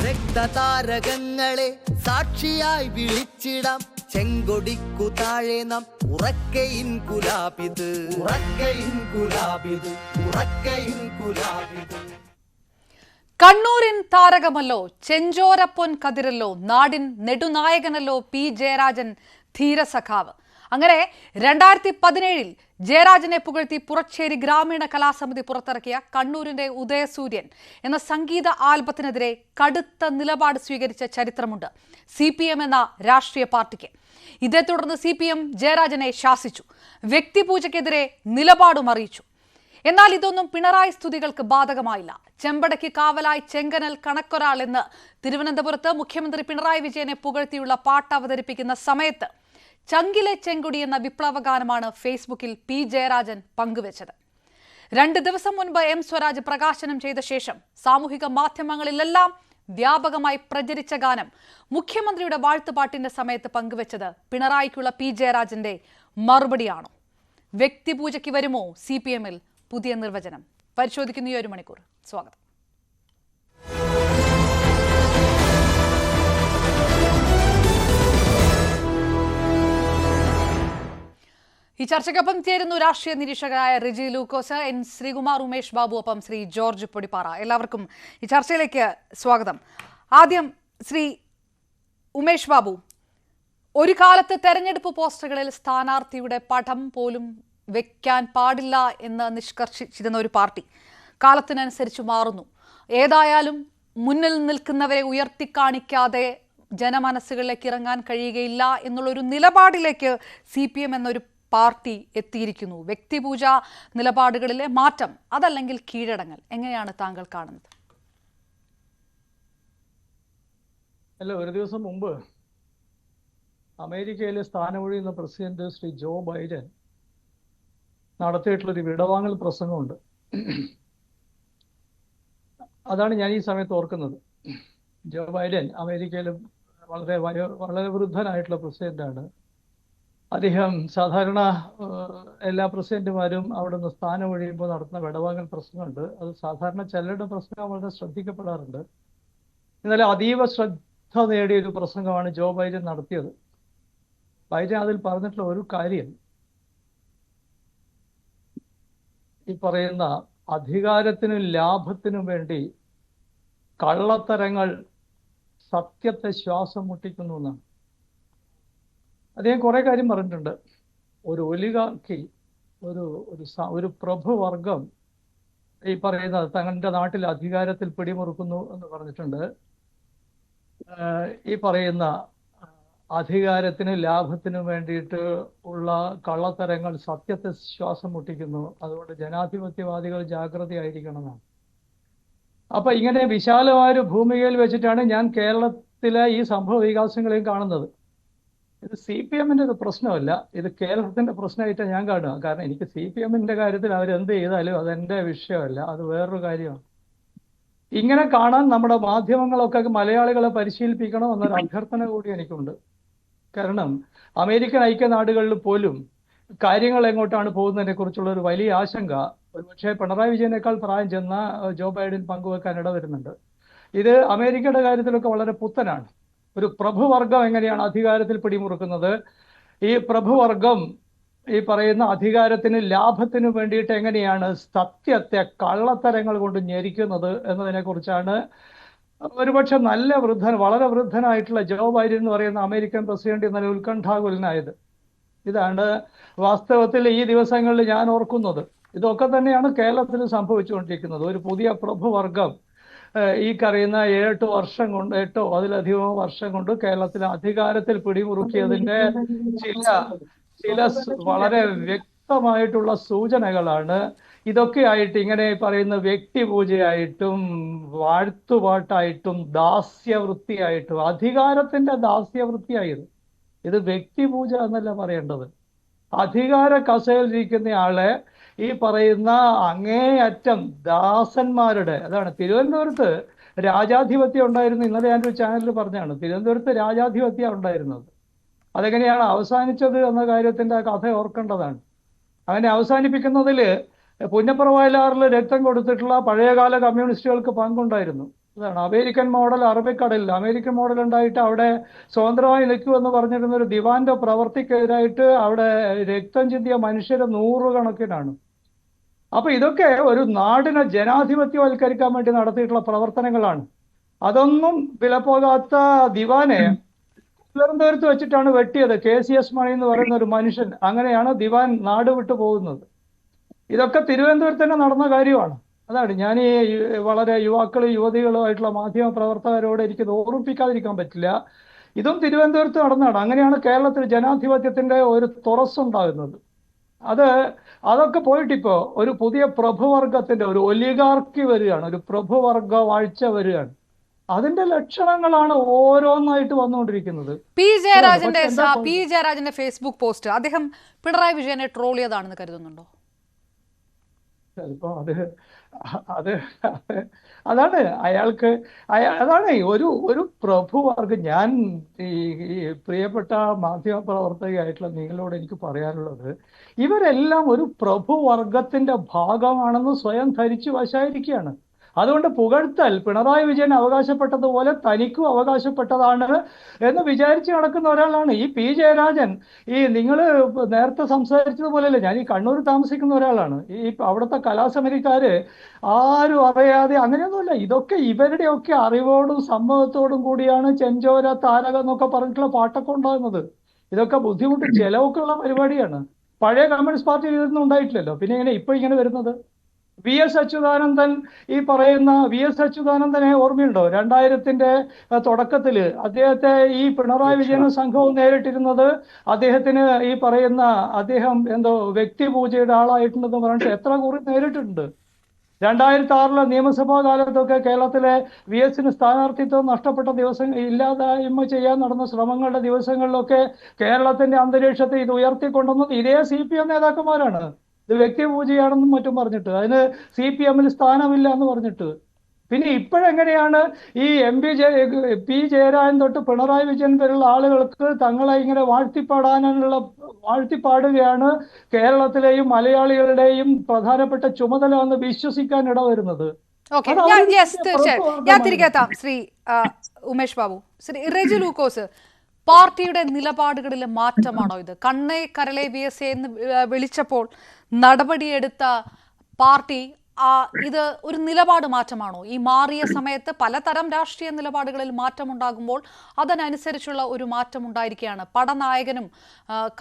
രക്തതാരകങ്ങളെ സാക്ഷിയായി വിളിച്ചിടാം, ചെങ്കൊടിക്കു താഴെ നാം ഉറക്കയിൻ കുലാപിത്, ഉറക്കയിൻ കുലാപിത്, ഉറക്കയിൻ കുലാപിത്. കണ്ണൂരിൻ താരകമല്ലോ, ചെഞ്ചോരപ്പൊൻ കതിരല്ലോ, നാടിൻ നെടുനായകനല്ലോ പി ജയരാജൻ ധീരസഖാവ്. അങ്ങനെ 2017 ജയരാജനെ പുകഴ്ത്തി പുറച്ചേരി ഗ്രാമീണ കലാസമിതി പുറത്തിറക്കിയ കണ്ണൂരിന്റെ ഉദയസൂര്യൻ എന്ന സംഗീത ആൽബത്തിനെതിരെ കടുത്ത നിലപാട് സ്വീകരിച്ച ചരിത്രമുണ്ട് CPM എന്ന രാഷ്ട്രീയ പാർട്ടിക്ക്. ഇതേ തുടർന്ന് CPM ജയരാജനെ ശാസിച്ചു, വ്യക്തിപൂജയ്ക്കെതിരെ നിലപാടും അറിയിച്ചു. എന്നാൽ ഇതൊന്നും പിണറായി സ്തുതികൾക്ക് ബാധകമായില്ല. ചെമ്പടയ്ക്ക് കാവലായി ചെങ്കനൽ കണക്കൊരാൾ എന്ന് തിരുവനന്തപുരത്ത് മുഖ്യമന്ത്രി പിണറായി വിജയനെ പുകഴ്ത്തിയുള്ള പാട്ട് അവതരിപ്പിക്കുന്ന സമയത്ത് ചങ്കിലെ ചെങ്കുടി എന്ന വിപ്ലവഗാനമാണ് ഫേസ്ബുക്കിൽ പി ജയരാജൻ പങ്കുവച്ചത്. 2 ദിവസം മുൻപ് M സ്വരാജ് പ്രകാശനം ചെയ്ത ശേഷം സാമൂഹിക മാധ്യമങ്ങളിലെല്ലാം വ്യാപകമായി പ്രചരിച്ച ഗാനം മുഖ്യമന്ത്രിയുടെ വാഴ്ത്തുപാട്ടിന്റെ സമയത്ത് പങ്കുവച്ചത് പിണറായിക്കുള്ള പി ജയരാജന്റെ മറുപടിയാണോ? വ്യക്തിപൂജയ്ക്ക് വരുമോ CPMൽ പുതിയ നിർവചനം? പരിശോധിക്കുന്ന ഈ 1 മണിക്കൂർ സ്വാഗതം. ഈ ചർച്ചയ്ക്കൊപ്പം ചേരുന്നു രാഷ്ട്രീയ നിരീക്ഷകരായ റിജി ലൂക്കോസ്, N ശ്രീകുമാർ, ഉമേഷ് ബാബു, ഒപ്പം ശ്രീ ജോർജ് പൊടിപ്പാറ. എല്ലാവർക്കും ഈ ചർച്ചയിലേക്ക് സ്വാഗതം. ആദ്യം ശ്രീ ഉമേഷ് ബാബു, ഒരു കാലത്ത് തെരഞ്ഞെടുപ്പ് പോസ്റ്ററുകളിൽ സ്ഥാനാർത്ഥിയുടെ പടം പോലും വെക്കാൻ പാടില്ല എന്ന് നിഷ്കർഷിച്ചിരുന്ന ഒരു പാർട്ടി കാലത്തിനനുസരിച്ച് മാറുന്നു. ഏതായാലും മുന്നിൽ നിൽക്കുന്നവരെ ഉയർത്തിക്കാണിക്കാതെ ജനമനസ്സുകളിലേക്ക് ഇറങ്ങാൻ കഴിയുകയില്ല എന്നുള്ളൊരു നിലപാടിലേക്ക് CPM എന്നൊരു പാർട്ടി എത്തിയിരിക്കുന്നു. വ്യക്തിപൂജ നിലപാടുകളിലെ മാറ്റം, അതല്ലെങ്കിൽ കീഴടങ്ങൽ, എങ്ങനെയാണ് താങ്കൾ കാണുന്നത്? അല്ല, ഒരു ദിവസം മുമ്പ് അമേരിക്കയിലെ സ്ഥാനമൊഴിയുന്ന പ്രസിഡന്റ് ശ്രീ ജോ ബൈഡൻ നടത്തിയിട്ടുള്ളൊരു വിടവാങ്ങൽ പ്രസംഗമുണ്ട്. അതാണ് ഞാൻ ഈ സമയത്ത് ഓർക്കുന്നത്. ജോ ബൈഡൻ അമേരിക്കയിലെ വളരെ വൃദ്ധനായിട്ടുള്ള പ്രസിഡന്റാണ്. അദ്ദേഹം സാധാരണ എല്ലാ പ്രസിഡന്റുമാരും അവിടെ നിന്ന് സ്ഥാനം ഒഴിയുമ്പോൾ നടത്തുന്ന വിടവാങ്ങൽ പ്രസംഗമുണ്ട്. അത് സാധാരണ ചിലരുടെ പ്രസംഗം വളരെ ശ്രദ്ധിക്കപ്പെടാറുണ്ട്. ഇന്നലെ അതീവ ശ്രദ്ധ നേടിയ ഒരു പ്രസംഗമാണ് ജോ ബൈഡൻ നടത്തിയത്. ബൈഡൻ അതിൽ പറഞ്ഞിട്ടുള്ള ഒരു കാര്യം, ഈ പറയുന്ന അധികാരത്തിനും ലാഭത്തിനും വേണ്ടി കള്ളത്തരങ്ങൾ സത്യത്തെ ശ്വാസം മുട്ടിക്കുന്നു എന്നാണ്. അദ്ദേഹം കുറെ കാര്യം പറഞ്ഞിട്ടുണ്ട്. ഒരു ഒലിഗാർക്കി, ഒരു പ്രഭുവർഗം ഈ പറയുന്ന തങ്ങളുടെ നാട്ടിൽ അധികാരത്തിൽ പിടിമുറുക്കുന്നു എന്ന് പറഞ്ഞിട്ടുണ്ട്. ഈ പറയുന്ന അധികാരത്തിനും ലാഭത്തിനും വേണ്ടിയിട്ട് ഉള്ള കള്ളത്തരങ്ങൾ സത്യത്തെ ശ്വാസം മുട്ടിക്കുന്നു. അതുകൊണ്ട് ജനാധിപത്യവാദികൾ ജാഗ്രതയായിരിക്കണമെന്നാണ്. അപ്പൊ ഇങ്ങനെ വിശാലമായൊരു ഭൂമികയിൽ വെച്ചിട്ടാണ് ഞാൻ കേരളത്തിലെ ഈ സംഭവ വികാസങ്ങളെയും കാണുന്നത്. ഇത് CPMന്റെ ഒരു പ്രശ്നമല്ല, ഇത് കേരളത്തിന്റെ പ്രശ്നമായിട്ടാണ് ഞാൻ കാണുക. കാരണം എനിക്ക് CPMന്റെ കാര്യത്തിൽ അവരെന്ത് ചെയ്താലും അതെന്റെ വിഷയമല്ല, അത് വേറൊരു കാര്യമാണ്. ഇങ്ങനെ കാണാൻ നമ്മുടെ മാധ്യമങ്ങളൊക്കെ മലയാളികളെ പരിശീലിപ്പിക്കണം എന്നൊരു അഭ്യർത്ഥന കൂടി എനിക്കുണ്ട്. കാരണം അമേരിക്കൻ ഐക്യനാടുകളിൽ പോലും കാര്യങ്ങൾ എങ്ങോട്ടാണ് പോകുന്നതിനെ കുറിച്ചുള്ള ഒരു വലിയ ആശങ്ക ഒരുപക്ഷെ പിണറായി വിജയനേക്കാൾ പ്രായം ചെന്ന ജോ ബൈഡൻ പങ്കുവെക്കാൻ ഇടവരുന്നുണ്ട്. ഇത് അമേരിക്കയുടെ കാര്യത്തിലൊക്കെ വളരെ പുത്തനാണ്. ഒരു പ്രഭുവർഗം എങ്ങനെയാണ് അധികാരത്തിൽ പിടിമുറുക്കുന്നത്, ഈ പ്രഭുവർഗം ഈ പറയുന്ന അധികാരത്തിന് ലാഭത്തിന് വേണ്ടിയിട്ട് എങ്ങനെയാണ് സത്യത്തെ കള്ളത്തരങ്ങൾ കൊണ്ട് ഞെരിക്കുന്നത് എന്നതിനെ കുറിച്ചാണ് ഒരുപക്ഷെ വളരെ വൃദ്ധനായിട്ടുള്ള ജോ ബൈഡൻ എന്ന് പറയുന്ന അമേരിക്കൻ പ്രസിഡന്റ് ഇന്നലെ ഉത്കണ്ഠാകുലനായത്. ഇതാണ് വാസ്തവത്തിൽ ഈ ദിവസങ്ങളിൽ ഞാൻ ഓർക്കുന്നത്. ഇതൊക്കെ തന്നെയാണ് കേരളത്തിൽ സംഭവിച്ചുകൊണ്ടിരിക്കുന്നത്. ഒരു പുതിയ പ്രഭുവർഗം ഈ പറയുന്ന 8 വർഷം കൊണ്ട് 8 അതിലധികമോ വർഷം കൊണ്ട് കേരളത്തിലെ അധികാരത്തിൽ പിടിമുറുക്കിയതിന്റെ ചില വളരെ വ്യക്തമായിട്ടുള്ള സൂചനകളാണ് ഇതൊക്കെയായിട്ട്. ഇങ്ങനെ പറയുന്ന വ്യക്തിപൂജയായിട്ടും വാഴ്ത്തുപാട്ടായിട്ടും ദാസ്യവൃത്തിയായിട്ടും, അധികാരത്തിന്റെ ദാസ്യവൃത്തിയായത്. ഇത് വ്യക്തിപൂജ എന്നല്ല പറയേണ്ടത്, അധികാര കസേരയിലിരിക്കുന്ന ആളെ ഈ പറയുന്ന അങ്ങേയറ്റം ദാസന്മാരുടെ, അതാണ് തിരുവനന്തപുരത്ത് രാജാധിപത്യം ഉണ്ടായിരുന്നു. ഇന്നലെ ഞാനൊരു ചാനലിൽ പറഞ്ഞാണ്, തിരുവനന്തപുരത്ത് രാജാധിപത്യം ഉണ്ടായിരുന്നത്. അതെങ്ങനെയാണ് അവസാനിച്ചത് എന്ന കാര്യത്തിന്റെ കഥ ഓർക്കേണ്ടതാണ്. അങ്ങനെ അവസാനിപ്പിക്കുന്നതിൽ പുന്നപ്ര വയലാറിൽ രക്തം കൊടുത്തിട്ടുള്ള പഴയകാല കമ്മ്യൂണിസ്റ്റുകൾക്ക് പങ്കുണ്ടായിരുന്നു. അതാണ് അമേരിക്കൻ മോഡൽ. അറബിക്കടലിൽ അമേരിക്കൻ മോഡൽ ഉണ്ടായിട്ട് അവിടെ സ്വതന്ത്രമായി നിൽക്കുമെന്ന് പറഞ്ഞിരുന്ന ഒരു ദിവാന്റെ പ്രവർത്തിക്കെതിരായിട്ട് അവിടെ രക്തം ചിന്തിയ മനുഷ്യരെ നൂറുകണക്കിനാണ്. അപ്പൊ ഇതൊക്കെ ഒരു നാടിനെ ജനാധിപത്യവൽക്കരിക്കാൻ വേണ്ടി നടത്തിയിട്ടുള്ള പ്രവർത്തനങ്ങളാണ്. അതൊന്നും വിലപ്പോകാത്ത ദിവാനെ തിരുവനന്തപുരത്ത് വെച്ചിട്ടാണ് വെട്ടിയത്. KCS മണി എന്ന് പറയുന്ന ഒരു മനുഷ്യൻ. അങ്ങനെയാണ് ദിവാൻ നാട് വിട്ടു പോകുന്നത്. ഇതൊക്കെ തിരുവനന്തപുരത്ത് തന്നെ നടന്ന കാര്യമാണ്. അതാണ് ഞാൻ ഈ വളരെ യുവാക്കളും യുവതികളുമായിട്ടുള്ള മാധ്യമ പ്രവർത്തകരോട് എനിക്ക് ഓർമ്മിപ്പിക്കാതിരിക്കാൻ പറ്റില്ല. ഇതും തിരുവനന്തപുരത്ത് നടന്നതാണ്. അങ്ങനെയാണ് കേരളത്തിൽ ജനാധിപത്യത്തിന്റെ ഒരു തുറസ്സുണ്ടാകുന്നത്. അതൊക്കെ പോയിട്ടിപ്പോ ഒരു പുതിയ പ്രഭുവർഗത്തിന്റെ ഒരു ഒലിഗാർക്കി വരികയാണ്, ഒരു പ്രഭുവർഗ വാഴ്ച വരികയാണ്. അതിന്റെ ലക്ഷണങ്ങളാണ് ഓരോന്നായിട്ട് വന്നുകൊണ്ടിരിക്കുന്നത്. പി ജയരാജന്റെ ഫേസ്ബുക്ക് പോസ്റ്റ് അദ്ദേഹം പിണറായി വിജയനെ ട്രോൾ ചെയ്തതാണെന്ന് കരുതുന്നുണ്ടോ? ചിലപ്പോ അതാണ് അയാൾക്ക് അതാണ് ഒരു പ്രഭുവർഗം. ഞാൻ ഈ പ്രിയപ്പെട്ട മാധ്യമ പ്രവർത്തകയായിട്ടുള്ള നിങ്ങളോട് എനിക്ക് പറയാനുള്ളത്, ഇവരെല്ലാം ഒരു പ്രഭുവർഗത്തിന്റെ ഭാഗമാണെന്ന് സ്വയം ധരിച്ചു വശായിരിക്കുകയാണ്. അതുകൊണ്ട് പുകഴ്ത്തൽ പിണറായി വിജയൻ അവകാശപ്പെട്ടതുപോലെ തനിക്കും അവകാശപ്പെട്ടതാണ് എന്ന് വിചാരിച്ച് നടക്കുന്ന ഒരാളാണ് ഈ പി ജയരാജൻ. ഈ നിങ്ങൾ നേരത്തെ സംസാരിച്ചതുപോലെയല്ലേ, ഞാൻ ഈ കണ്ണൂർ താമസിക്കുന്ന ഒരാളാണ്. ഈ അവിടുത്തെ കലാസമിതിക്കാര് ആരും അറിയാതെ അങ്ങനെയൊന്നുമില്ല. ഇതൊക്കെ ഇവരുടെയൊക്കെ അറിവോടും സമ്മതത്തോടും കൂടിയാണ് ചെഞ്ചോര താരകം എന്നൊക്കെ പറഞ്ഞിട്ടുള്ള പാട്ടൊക്കെ ഉണ്ടാകുന്നത്. ഇതൊക്കെ ബുദ്ധിമുട്ട് ചെലവൊക്കെ ഉള്ള പരിപാടിയാണ്. പഴയ കമ്മ്യൂണിസ്റ്റ് പാർട്ടിയിൽ ഇതൊന്നും ഉണ്ടായിട്ടില്ലല്ലോ. പിന്നെ ഇങ്ങനെ ഇപ്പൊ ഇങ്ങനെ വരുന്നത്? VS അച്യുതാനന്ദൻ, ഈ പറയുന്ന VS അച്യുതാനന്ദനെ ഓർമ്മയുണ്ടോ? 2000-ന്റെ തുടക്കത്തില് അദ്ദേഹത്തെ ഈ പിണറായി വിജയനും സംഘവും നേരിട്ടിരുന്നത് അദ്ദേഹത്തിന് ഈ പറയുന്ന അദ്ദേഹം എന്തോ വ്യക്തിപൂജയുടെ ആളായിട്ടുണ്ടെന്ന് പറഞ്ഞിട്ട് എത്ര കുറി നേരിട്ടിട്ടുണ്ട്. 2006 നിയമസഭാ കാലത്തൊക്കെ കേരളത്തിലെ VSന് സ്ഥാനാർത്ഥിത്വം നഷ്ടപ്പെട്ട ദിവസം ഇല്ലാതായ്മ ചെയ്യാൻ നടന്ന ശ്രമങ്ങളുടെ ദിവസങ്ങളിലൊക്കെ കേരളത്തിന്റെ അന്തരീക്ഷത്തെ ഇത് ഉയർത്തിക്കൊണ്ടുവന്നത് ഇതേ CPM നേതാക്കന്മാരാണ്. ഇത് വ്യക്തിപൂജയാണെന്നും മറ്റും പറഞ്ഞിട്ട്, അതിന് CPM-ൽ സ്ഥാനമില്ല എന്ന് പറഞ്ഞിട്ട്. പിന്നെ ഇപ്പോഴെങ്ങനെയാണ് ഈ പി ജയരാജൻ തൊട്ട് പിണറായി വിജയൻ വരെയുള്ള ആളുകൾക്ക് തങ്ങളെ ഇങ്ങനെ വാഴ്ത്തിപ്പാടുകയാണ് കേരളത്തിലെയും മലയാളികളുടെയും പ്രധാനപ്പെട്ട ചുമതല എന്ന് വിശ്വസിക്കാൻ ഇടവരുന്നത്? തീർച്ചയായും ഞാൻ തിരികെത്താം. ശ്രീ ഉമേഷ് ബാബു, ശ്രീ റെജി ലൂക്കോസ്, പാർട്ടിയുടെ നിലപാടുകളിലെ മാറ്റമാണോ ഇത്? കണ്ണേ കരളെ VS എന്ന് വിളിച്ചപ്പോൾ നടപടിയെടുത്ത പാർട്ടി ഇത് ഒരു നിലപാട് മാറ്റമാണോ? ഈ മാറിയ സമയത്ത് പലതരം രാഷ്ട്രീയ നിലപാടുകളിൽ മാറ്റമുണ്ടാകുമ്പോൾ അതിനനുസരിച്ചുള്ള ഒരു മാറ്റം ഉണ്ടായിരിക്കുകയാണ്. പടനായകനും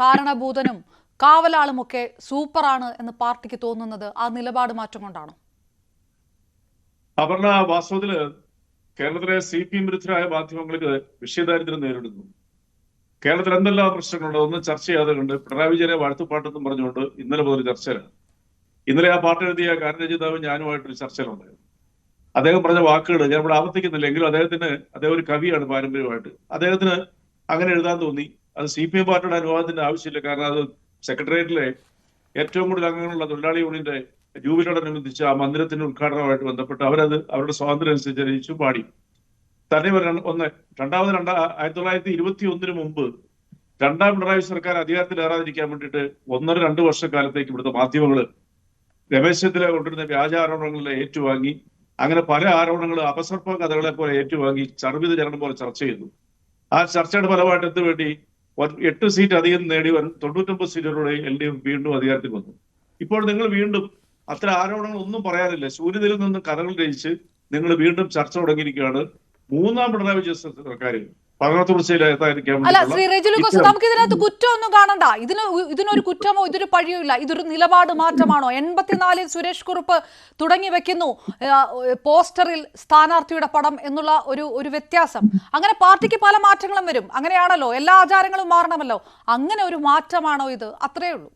കാരണഭൂതനും കാവലാളുമൊക്കെ സൂപ്പറാണ് എന്ന് പാർട്ടിക്ക് തോന്നുന്നത് ആ നിലപാട് മാറ്റം കൊണ്ടാണോ? അപർണ, വാസ്തവത്തില് കേരളത്തിലെ CPM വിരുദ്ധരായ മാധ്യമങ്ങൾക്ക് വിഷയദാരിദ്ര്യം നേരിടുന്നു. കേരളത്തിൽ എന്തെല്ലാം പ്രശ്നങ്ങളുണ്ട് ഒന്നും ചർച്ച ചെയ്യാതെ കണ്ട് പിണറായി വിജയനെ വാഴ്ത്തുപാട്ടെന്നും പറഞ്ഞുകൊണ്ട് ഇന്നലെ മുതൽ ചർച്ചയിലാണ്. ഇന്നലെ ആ പാട്ട് എഴുതിയ ഗാനരചയിതാവ് ഞാനുമായിട്ടൊരു ചർച്ചയിലുണ്ടായിരുന്നു. അദ്ദേഹം പറഞ്ഞ വാക്കുകൾ ഞാൻ ഇവിടെ ആവർത്തിക്കുന്നില്ല, എങ്കിലും അദ്ദേഹം ഒരു കവിയാണ് പാരമ്പര്യമായിട്ട്. അദ്ദേഹത്തിന് അങ്ങനെ എഴുതാൻ തോന്നി. അത് CPM പാർട്ടിയുടെ അനുവാദത്തിന്റെ ആവശ്യമില്ല. കാരണം അത് സെക്രട്ടേറിയറ്റിലെ ഏറ്റവും കൂടുതൽ അംഗങ്ങളുള്ള തൊഴിലാളി യൂണിയന്റെ ജൂബിലിയോടനുബന്ധിച്ച് ആ മന്ദിരത്തിന്റെ ഉദ്ഘാടനവുമായിട്ട് ബന്ധപ്പെട്ട് അവരുടെ സ്വാതന്ത്ര്യം അനുസരിച്ച് രചിച്ചു പാടി. തന്നെ രണ്ടാമത് 1921 മുമ്പ് രണ്ടാം പിണറായി സർക്കാർ അധികാരത്തിലേറാതിരിക്കാൻ വേണ്ടിയിട്ട് 1.5-2 വർഷക്കാലത്തേക്ക് ഇവിടുത്തെ മാധ്യമങ്ങള് രമേശ് ചെന്നിത്തല കൊണ്ടിരുന്ന വ്യാജ ആരോപണങ്ങളെ ഏറ്റുവാങ്ങി, അങ്ങനെ പല ആരോപണങ്ങളും അപസർപ്പ കഥകളെ പോലെ ഏറ്റുവാങ്ങി ചർവിത ചരണം പോലെ ചർച്ച ചെയ്തു. ആ ചർച്ചയുടെ ഫലമായിട്ട് എന്തുവേണ്ടി 8 സീറ്റ് അധികം നേടി 99 സീറ്റുകളുടെ LDF വീണ്ടും അധികാരത്തിൽ വന്നു. ഇപ്പോൾ നിങ്ങൾ വീണ്ടും അത്തരം ആരോപണങ്ങൾ ഒന്നും പറയാനില്ല. സൂര്യനിൽ നിന്ന് കഥകൾ രചിച്ച് നിങ്ങൾ വീണ്ടും ചർച്ച തുടങ്ങിയിരിക്കുകയാണ്. മൂന്നാം പിണറായി വിജയൻ സർക്കാർ അല്ല ശ്രീ റെജി ലൂക്കോസ്, നമുക്ക് ഇതിനകത്ത് കുറ്റമൊന്നും കാണണ്ട. ഇതിനൊരു കുറ്റമോ ഇതൊരു പഴിയോ ഇല്ല. ഇതൊരു നിലപാട് മാറ്റമാണോ? 84-ൽ സുരേഷ് കുറുപ്പ് തുടങ്ങി വെക്കുന്നു പോസ്റ്ററിൽ സ്ഥാനാർത്ഥിയുടെ പടം എന്നുള്ള ഒരു വ്യത്യാസം. അങ്ങനെ പാർട്ടിക്ക് പല മാറ്റങ്ങളും വരും. അങ്ങനെയാണല്ലോ, എല്ലാ ആചാരങ്ങളും മാറണമല്ലോ. അങ്ങനെ ഒരു മാറ്റമാണോ ഇത്? അത്രയേ ഉള്ളൂ.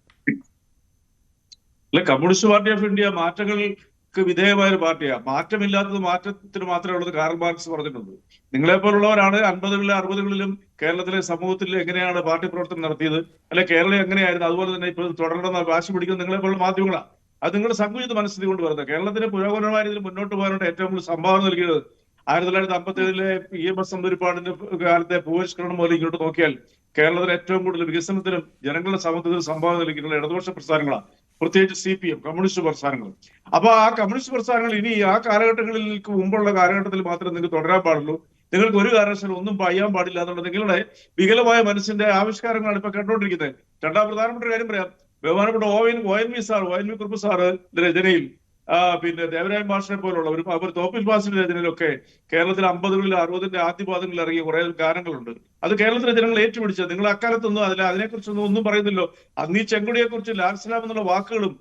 കമ്മ്യൂണിസ്റ്റ് പാർട്ടി ഓഫ് ഇന്ത്യ മാറ്റങ്ങൾക്ക് വിധേയമായ ഒരു പാർട്ടിയാണ്. മാറ്റമില്ലാത്തത് മാറ്റത്തിന് മാത്രമേ ഉള്ളത് കാർൽ മാർക്സ് പറഞ്ഞിട്ടുണ്ട്. നിങ്ങളെപ്പോലുള്ളവരാണ് 50-കളിലും 60-കളിലും കേരളത്തിലെ സമൂഹത്തിൽ എങ്ങനെയാണ് പാർട്ടി പ്രവർത്തനം നടത്തിയത്, അല്ലെ കേരളം എങ്ങനെയായിരുന്നു, അതുപോലെ തന്നെ ഇപ്പോൾ തുടരണമെന്ന് വാശി പിടിക്കുന്നത് നിങ്ങളെ പോലുള്ള മാധ്യമങ്ങളാണ്. അത് നിങ്ങളുടെ സങ്കുചിത മനസ്ഥിതി കൊണ്ട് വരുന്നത്. കേരളത്തിന് പുരോഗമനമായ രീതിയിൽ മുന്നോട്ട് പോകാനായിട്ട് ഏറ്റവും കൂടുതൽ സംഭാവന നൽകിയത് 1957 EMS നമ്പൂതിരിപ്പാടിന്റെ കാലത്തെ ഭൂപരിഷ്കരണം മുതൽ ഇങ്ങോട്ട് നോക്കിയാൽ കേരളത്തിൽ ഏറ്റവും കൂടുതൽ വികസനത്തിനും ജനങ്ങളുടെ സമത്വത്തിനും സംഭാവന നൽകിയിട്ടുള്ള ഇടതുപക്ഷ പ്രസ്ഥാനങ്ങളാണ്, പ്രത്യേകിച്ച് CPM കമ്മ്യൂണിസ്റ്റ് പ്രസ്ഥാനങ്ങൾ. അപ്പൊ ആ കമ്മ്യൂണിസ്റ്റ് പ്രസ്ഥാനങ്ങൾ ഇനി ആ കാലഘട്ടങ്ങളിലേക്ക് മുമ്പുള്ള കാലഘട്ടത്തിൽ മാത്രമേ നിങ്ങൾക്ക് തുടരാൻ പാടുള്ളൂ. നിങ്ങൾക്ക് ഒരു കാരണവശാലും ഒന്നും ചെയ്യാൻ പാടില്ല എന്നുള്ള നിങ്ങളുടെ വികലമായ മനസ്സിന്റെ ആവിഷ്കാരങ്ങളാണ് ഇപ്പൊ കണ്ടുകൊണ്ടിരിക്കുന്നത്. രണ്ടാം പ്രധാനപ്പെട്ട കാര്യം പറയാം. ബഹുമാനപ്പെട്ട ONV കുറുപ്പ് സാറ് രചനയിൽ പിന്നെ ദേവരായൻ മാഷിനെ പോലുള്ളവർ അവർ തോപ്പിൽ ഭാസിന്റെ രചനയിലൊക്കെ കേരളത്തിൽ 50കളിൽ 60ന്റെ ആദ്യപാദങ്ങളിൽ ഇറങ്ങിയ കുറെ ഗാനങ്ങളുണ്ട്. അത് കേരളത്തിലെ ജനങ്ങൾ ഏറ്റുപിടിച്ചത്. നിങ്ങൾ അക്കാലത്തൊന്നും അതിനെക്കുറിച്ചൊന്നും ഒന്നും പറയുന്നില്ലോ. അന്ന് ഈ ചെങ്കൊടിയെ കുറിച്ച് ലാൽസലാം എന്നുള്ള വാക്കുകളും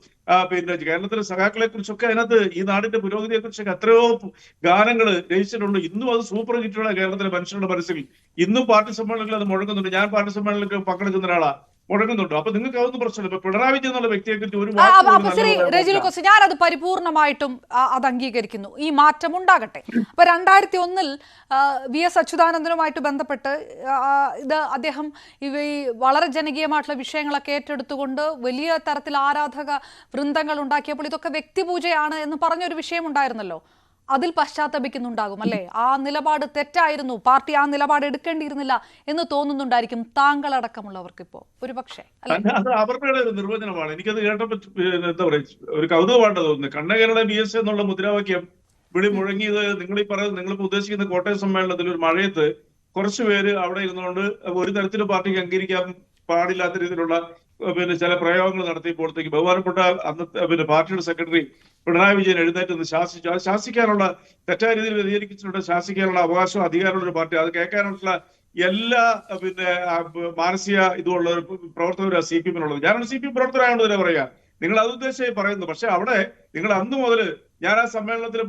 പിന്നെ കേരളത്തിലെ സഖാക്കളെ കുറിച്ചൊക്കെ അതിനകത്ത് ഈ നാടിന്റെ പുരോഗതിയെ കുറിച്ചൊക്കെ എത്രയോ ഗാനങ്ങൾ രചിച്ചിട്ടുണ്ട്. ഇന്നും അത് സൂപ്പർ ഹിറ്റുള്ള കേരളത്തിലെ മനുഷ്യരുടെ മനസ്സിൽ ഇന്നും പാർട്ടി സമ്മേളനങ്ങളിൽ അത് മുഴങ്ങുന്നുണ്ട്. ഞാൻ പാർട്ടി സമ്മേളനത്തിൽ പങ്കെടുക്കുന്ന ഒരാളാണ്, മുടങ്ങുന്നുണ്ട്. അപ്പൊ നിങ്ങൾക്ക് അതൊന്നും പ്രശ്നമില്ല. ഇപ്പൊ പിണറായി വിജയൻ എന്നുള്ള വ്യക്തിയെ കുറിച്ച് ഒരു ഞാനത് പരിപൂർണമായിട്ടും അത് അംഗീകരിക്കുന്നു. ഈ മാറ്റം ഉണ്ടാകട്ടെ. അപ്പൊ 2001 VS അച്യുതാനന്ദനുമായിട്ട് ബന്ധപ്പെട്ട് ഇത് അദ്ദേഹം ഈ വളരെ ജനകീയമായിട്ടുള്ള വിഷയങ്ങളൊക്കെ ഏറ്റെടുത്തുകൊണ്ട് വലിയ തരത്തിൽ ആരാധക വൃന്ദങ്ങൾ ഉണ്ടാക്കിയപ്പോൾ ഇതൊക്കെ വ്യക്തിപൂജയാണ് എന്ന് പറഞ്ഞൊരു വിഷയം ഉണ്ടായിരുന്നല്ലോ. അതിൽ പശ്ചാത്തപിക്കുന്നുണ്ടാകും അല്ലെ? ആ നിലപാട് തെറ്റായിരുന്നു, പാർട്ടി ആ നിലപാട് എടുക്കേണ്ടിയിരുന്നില്ല എന്ന് തോന്നുന്നുണ്ടായിരിക്കും താങ്കളടക്കമുള്ളവർക്ക് ഇപ്പോ ഒരുപക്ഷെ. അത് അവരുടെ ഒരു നിർവചനമാണ്. എനിക്കത് കേട്ടപ്പോ എന്താ പറയുക, ഒരു കൗതുകമായിട്ട് തോന്നുന്നത്. കണ്ണകേരള BS എന്നുള്ള മുദ്രാവാക്യം വിളി മുഴങ്ങിയത് നിങ്ങളിപ്പോ ഉദ്ദേശിക്കുന്ന കോട്ടയം സമ്മേളനത്തിൽ ഒരു മഴയത്ത് കുറച്ചുപേര് അവിടെ ഇരുന്നുകൊണ്ട് ഒരു തരത്തിലും പാർട്ടിക്ക് അംഗീകരിക്കാൻ പാടില്ലാത്ത രീതിയിലുള്ള പിന്നെ ചില പ്രയോഗങ്ങൾ നടത്തിയപ്പോഴത്തേക്ക് ബഹുമാനപ്പെട്ട അന്നത്തെ പാർട്ടിയുടെ സെക്രട്ടറി പിണറായി വിജയൻ എഴുന്നേറ്റ് ശാസിക്കാനുള്ള തെറ്റായ രീതിയിൽ വ്യതിചലിച്ചിട്ടുണ്ട്. ശാസിക്കാനുള്ള അവകാശവും അധികാരമുള്ള ഒരു പാർട്ടി, അത് കേൾക്കാനുള്ള എല്ലാ പിന്നെ മാനസിക ഇതുള്ള ഒരു പ്രവർത്തകർ CPM-നുള്ളത്. ഞാനൊരു CPM പ്രവർത്തകരായോണ്ട് തന്നെ പറയാ, നിങ്ങൾ അത് ഉദ്ദേശിച്ചായി പറയുന്നു. പക്ഷെ അവിടെ നിങ്ങൾ അന്ന് മുതൽ, ഞാൻ ആ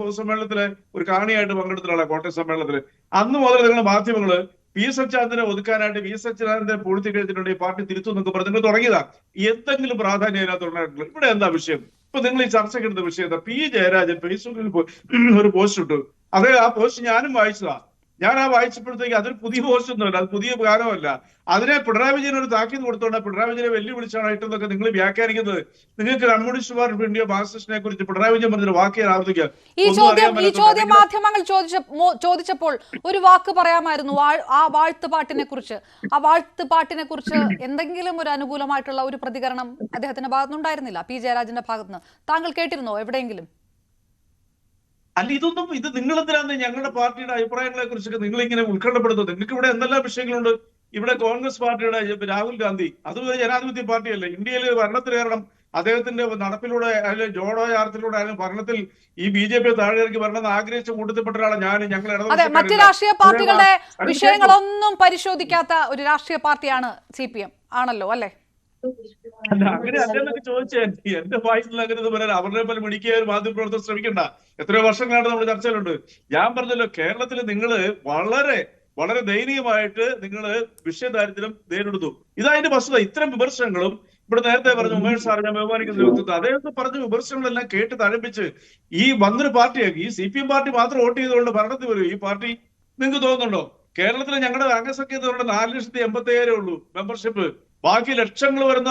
പൊതുസമ്മേളനത്തിലെ ഒരു കാണിയായിട്ട് പങ്കെടുത്തിട്ടുള്ള കോട്ടയം സമ്മേളനത്തിൽ, അന്ന് മുതൽ നിങ്ങളുടെ മാധ്യമങ്ങള് VS അച്യുതാനന്ദനെ ഒതുക്കാനായിട്ട് VS അച്യുതാനന്ദനെ പൂഴ്ത്തി കഴിഞ്ഞിട്ടുണ്ട്, ഈ പാർട്ടി തിരുത്തു എന്നൊക്കെ പറഞ്ഞ് നിങ്ങൾ തുടങ്ങിയതാ. എന്തെങ്കിലും പ്രാധാന്യം അതിനകത്തുണ്ടായിട്ടുള്ളൂ? ഇവിടെ എന്താ വിഷയം? ഇപ്പൊ നിങ്ങൾ ഈ ചർച്ചയ്ക്കെടുത്ത വിഷയം എന്താ? P ജയരാജൻ ഫേസ്ബുക്കിൽ ഒരു പോസ്റ്റ് ഇട്ടു. അതേ ആ പോസ്റ്റ് ഞാനും വായിച്ചതാ. ഞാൻ ആ വായിച്ചപ്പോഴത്തേക്ക് അതൊരു പുതിയ പോസ്റ്റ് ഒന്നുമല്ല, അത് പുതിയ ഗാനമല്ല. അതിനെ പിണറായി വിജയൻ ഒരു താക്കീത് കൊടുത്തോണ്ട് പിണറായി വിജയനെ വെല്ലുവിളിച്ചാണ് ഇട്ടെന്നൊക്കെ നിങ്ങൾ വ്യാഖ്യാനിക്കുന്നത്. നിങ്ങൾക്ക് കമ്മ്യൂണിസ്റ്റ് പാർട്ടി ഇന്ത്യ മാർക്സിസ്റ്റിനെ കുറിച്ച് പിണറായി വിജയൻ പറഞ്ഞൊരു വാക്ക് ഞാൻ ആവർത്തിക്കുക. ഈ ചോദ്യം മാധ്യമങ്ങൾ ചോദിച്ചപ്പോൾ ഒരു വാക്ക് പറയാമായിരുന്നു ആ വാഴ്ത്തുപാട്ടിനെ കുറിച്ച്. ആ വാഴ്ത്തുപാട്ടിനെ കുറിച്ച് എന്തെങ്കിലും ഒരു അനുകൂലമായിട്ടുള്ള ഒരു പ്രതികരണം അദ്ദേഹത്തിന്റെ ഭാഗത്തുനിന്നുണ്ടായിരുന്നില്ല, P ജയരാജന്റെ ഭാഗത്തുനിന്ന്. താങ്കൾ കേട്ടിരുന്നോ എവിടെയെങ്കിലും? അല്ല, ഇത് നിങ്ങൾ എന്തിനാണ് ഞങ്ങളുടെ പാർട്ടിയുടെ അഭിപ്രായങ്ങളെ കുറിച്ചൊക്കെ നിങ്ങൾ ഇങ്ങനെ ഉത്കണ്ഠപ്പെടുത്തുന്നത്? നിങ്ങൾക്ക് ഇവിടെ എന്തെല്ലാം വിഷയങ്ങളുണ്ട്. ഇവിടെ കോൺഗ്രസ് പാർട്ടിയുടെ രാഹുൽ ഗാന്ധി, അത് ജനാധിപത്യ പാർട്ടിയല്ലേ, ഇന്ത്യയിൽ ഭരണത്തിൽ കയറണം, അദ്ദേഹത്തിന്റെ നടപ്പിലൂടെ അല്ലെങ്കിൽ ജോഡോ യാത്രയിലൂടെ ആയാലും ഭരണത്തിൽ ഈ BJP താഴെ ഇറക്കി വരണമെന്ന് ആഗ്രഹിച്ച കൂട്ടത്തിൽപ്പെട്ട ഒരാളാണ് ഞാൻ. മറ്റ് രാഷ്ട്രീയ പാർട്ടികളുടെ വിഷയങ്ങളൊന്നും പരിശോധിക്കാത്ത ഒരു രാഷ്ട്രീയ പാർട്ടിയാണ് CPM ആണല്ലോ അല്ലെ? അല്ല, അങ്ങനെ അല്ലെന്നൊക്കെ ചോദിച്ചാൽ എന്റെ വായിച്ചില്ല അങ്ങനെ പറയാൻ. അവരുടെ പോലെ മിടിക്കുക ഒരു മാധ്യമപ്രവർത്തകർ ശ്രമിക്കണ്ട. എത്രയോ വർഷങ്ങളായിട്ട് നമ്മുടെ ചർച്ചയിലുണ്ട്. ഞാൻ പറഞ്ഞല്ലോ, കേരളത്തിൽ നിങ്ങൾ വളരെ വളരെ ദയനീയമായിട്ട് നിങ്ങൾ വിഷയദാരിദ്ര്യം നേരിടുന്നു. ഇതതിന്റെ വസ്തുത. ഇത്തരം വിമർശനങ്ങളും ഇവിടെ നേരത്തെ പറഞ്ഞ ഉമേഷ് സാർ, ഞാൻ ബഹുമാനിക്കുന്ന വ്യക്തിത്വം, അദ്ദേഹത്തെ പറഞ്ഞ വിമർശനങ്ങളെല്ലാം കേട്ട് തഴപ്പിച്ച് ഈ വന്നൊരു പാർട്ടിയാക്കി. ഈ CPM പാർട്ടി മാത്രം വോട്ട് ചെയ്തുകൊണ്ട് ഭരണത്തിൽ വരും ഈ പാർട്ടി. നിങ്ങൾക്ക് തോന്നുന്നുണ്ടോ? കേരളത്തിൽ ഞങ്ങളുടെ അംഗസംഖ്യ 4,85,000 ഉള്ളൂ മെമ്പർഷിപ്പ്. ബാക്കി ലക്ഷങ്ങൾ വരുന്ന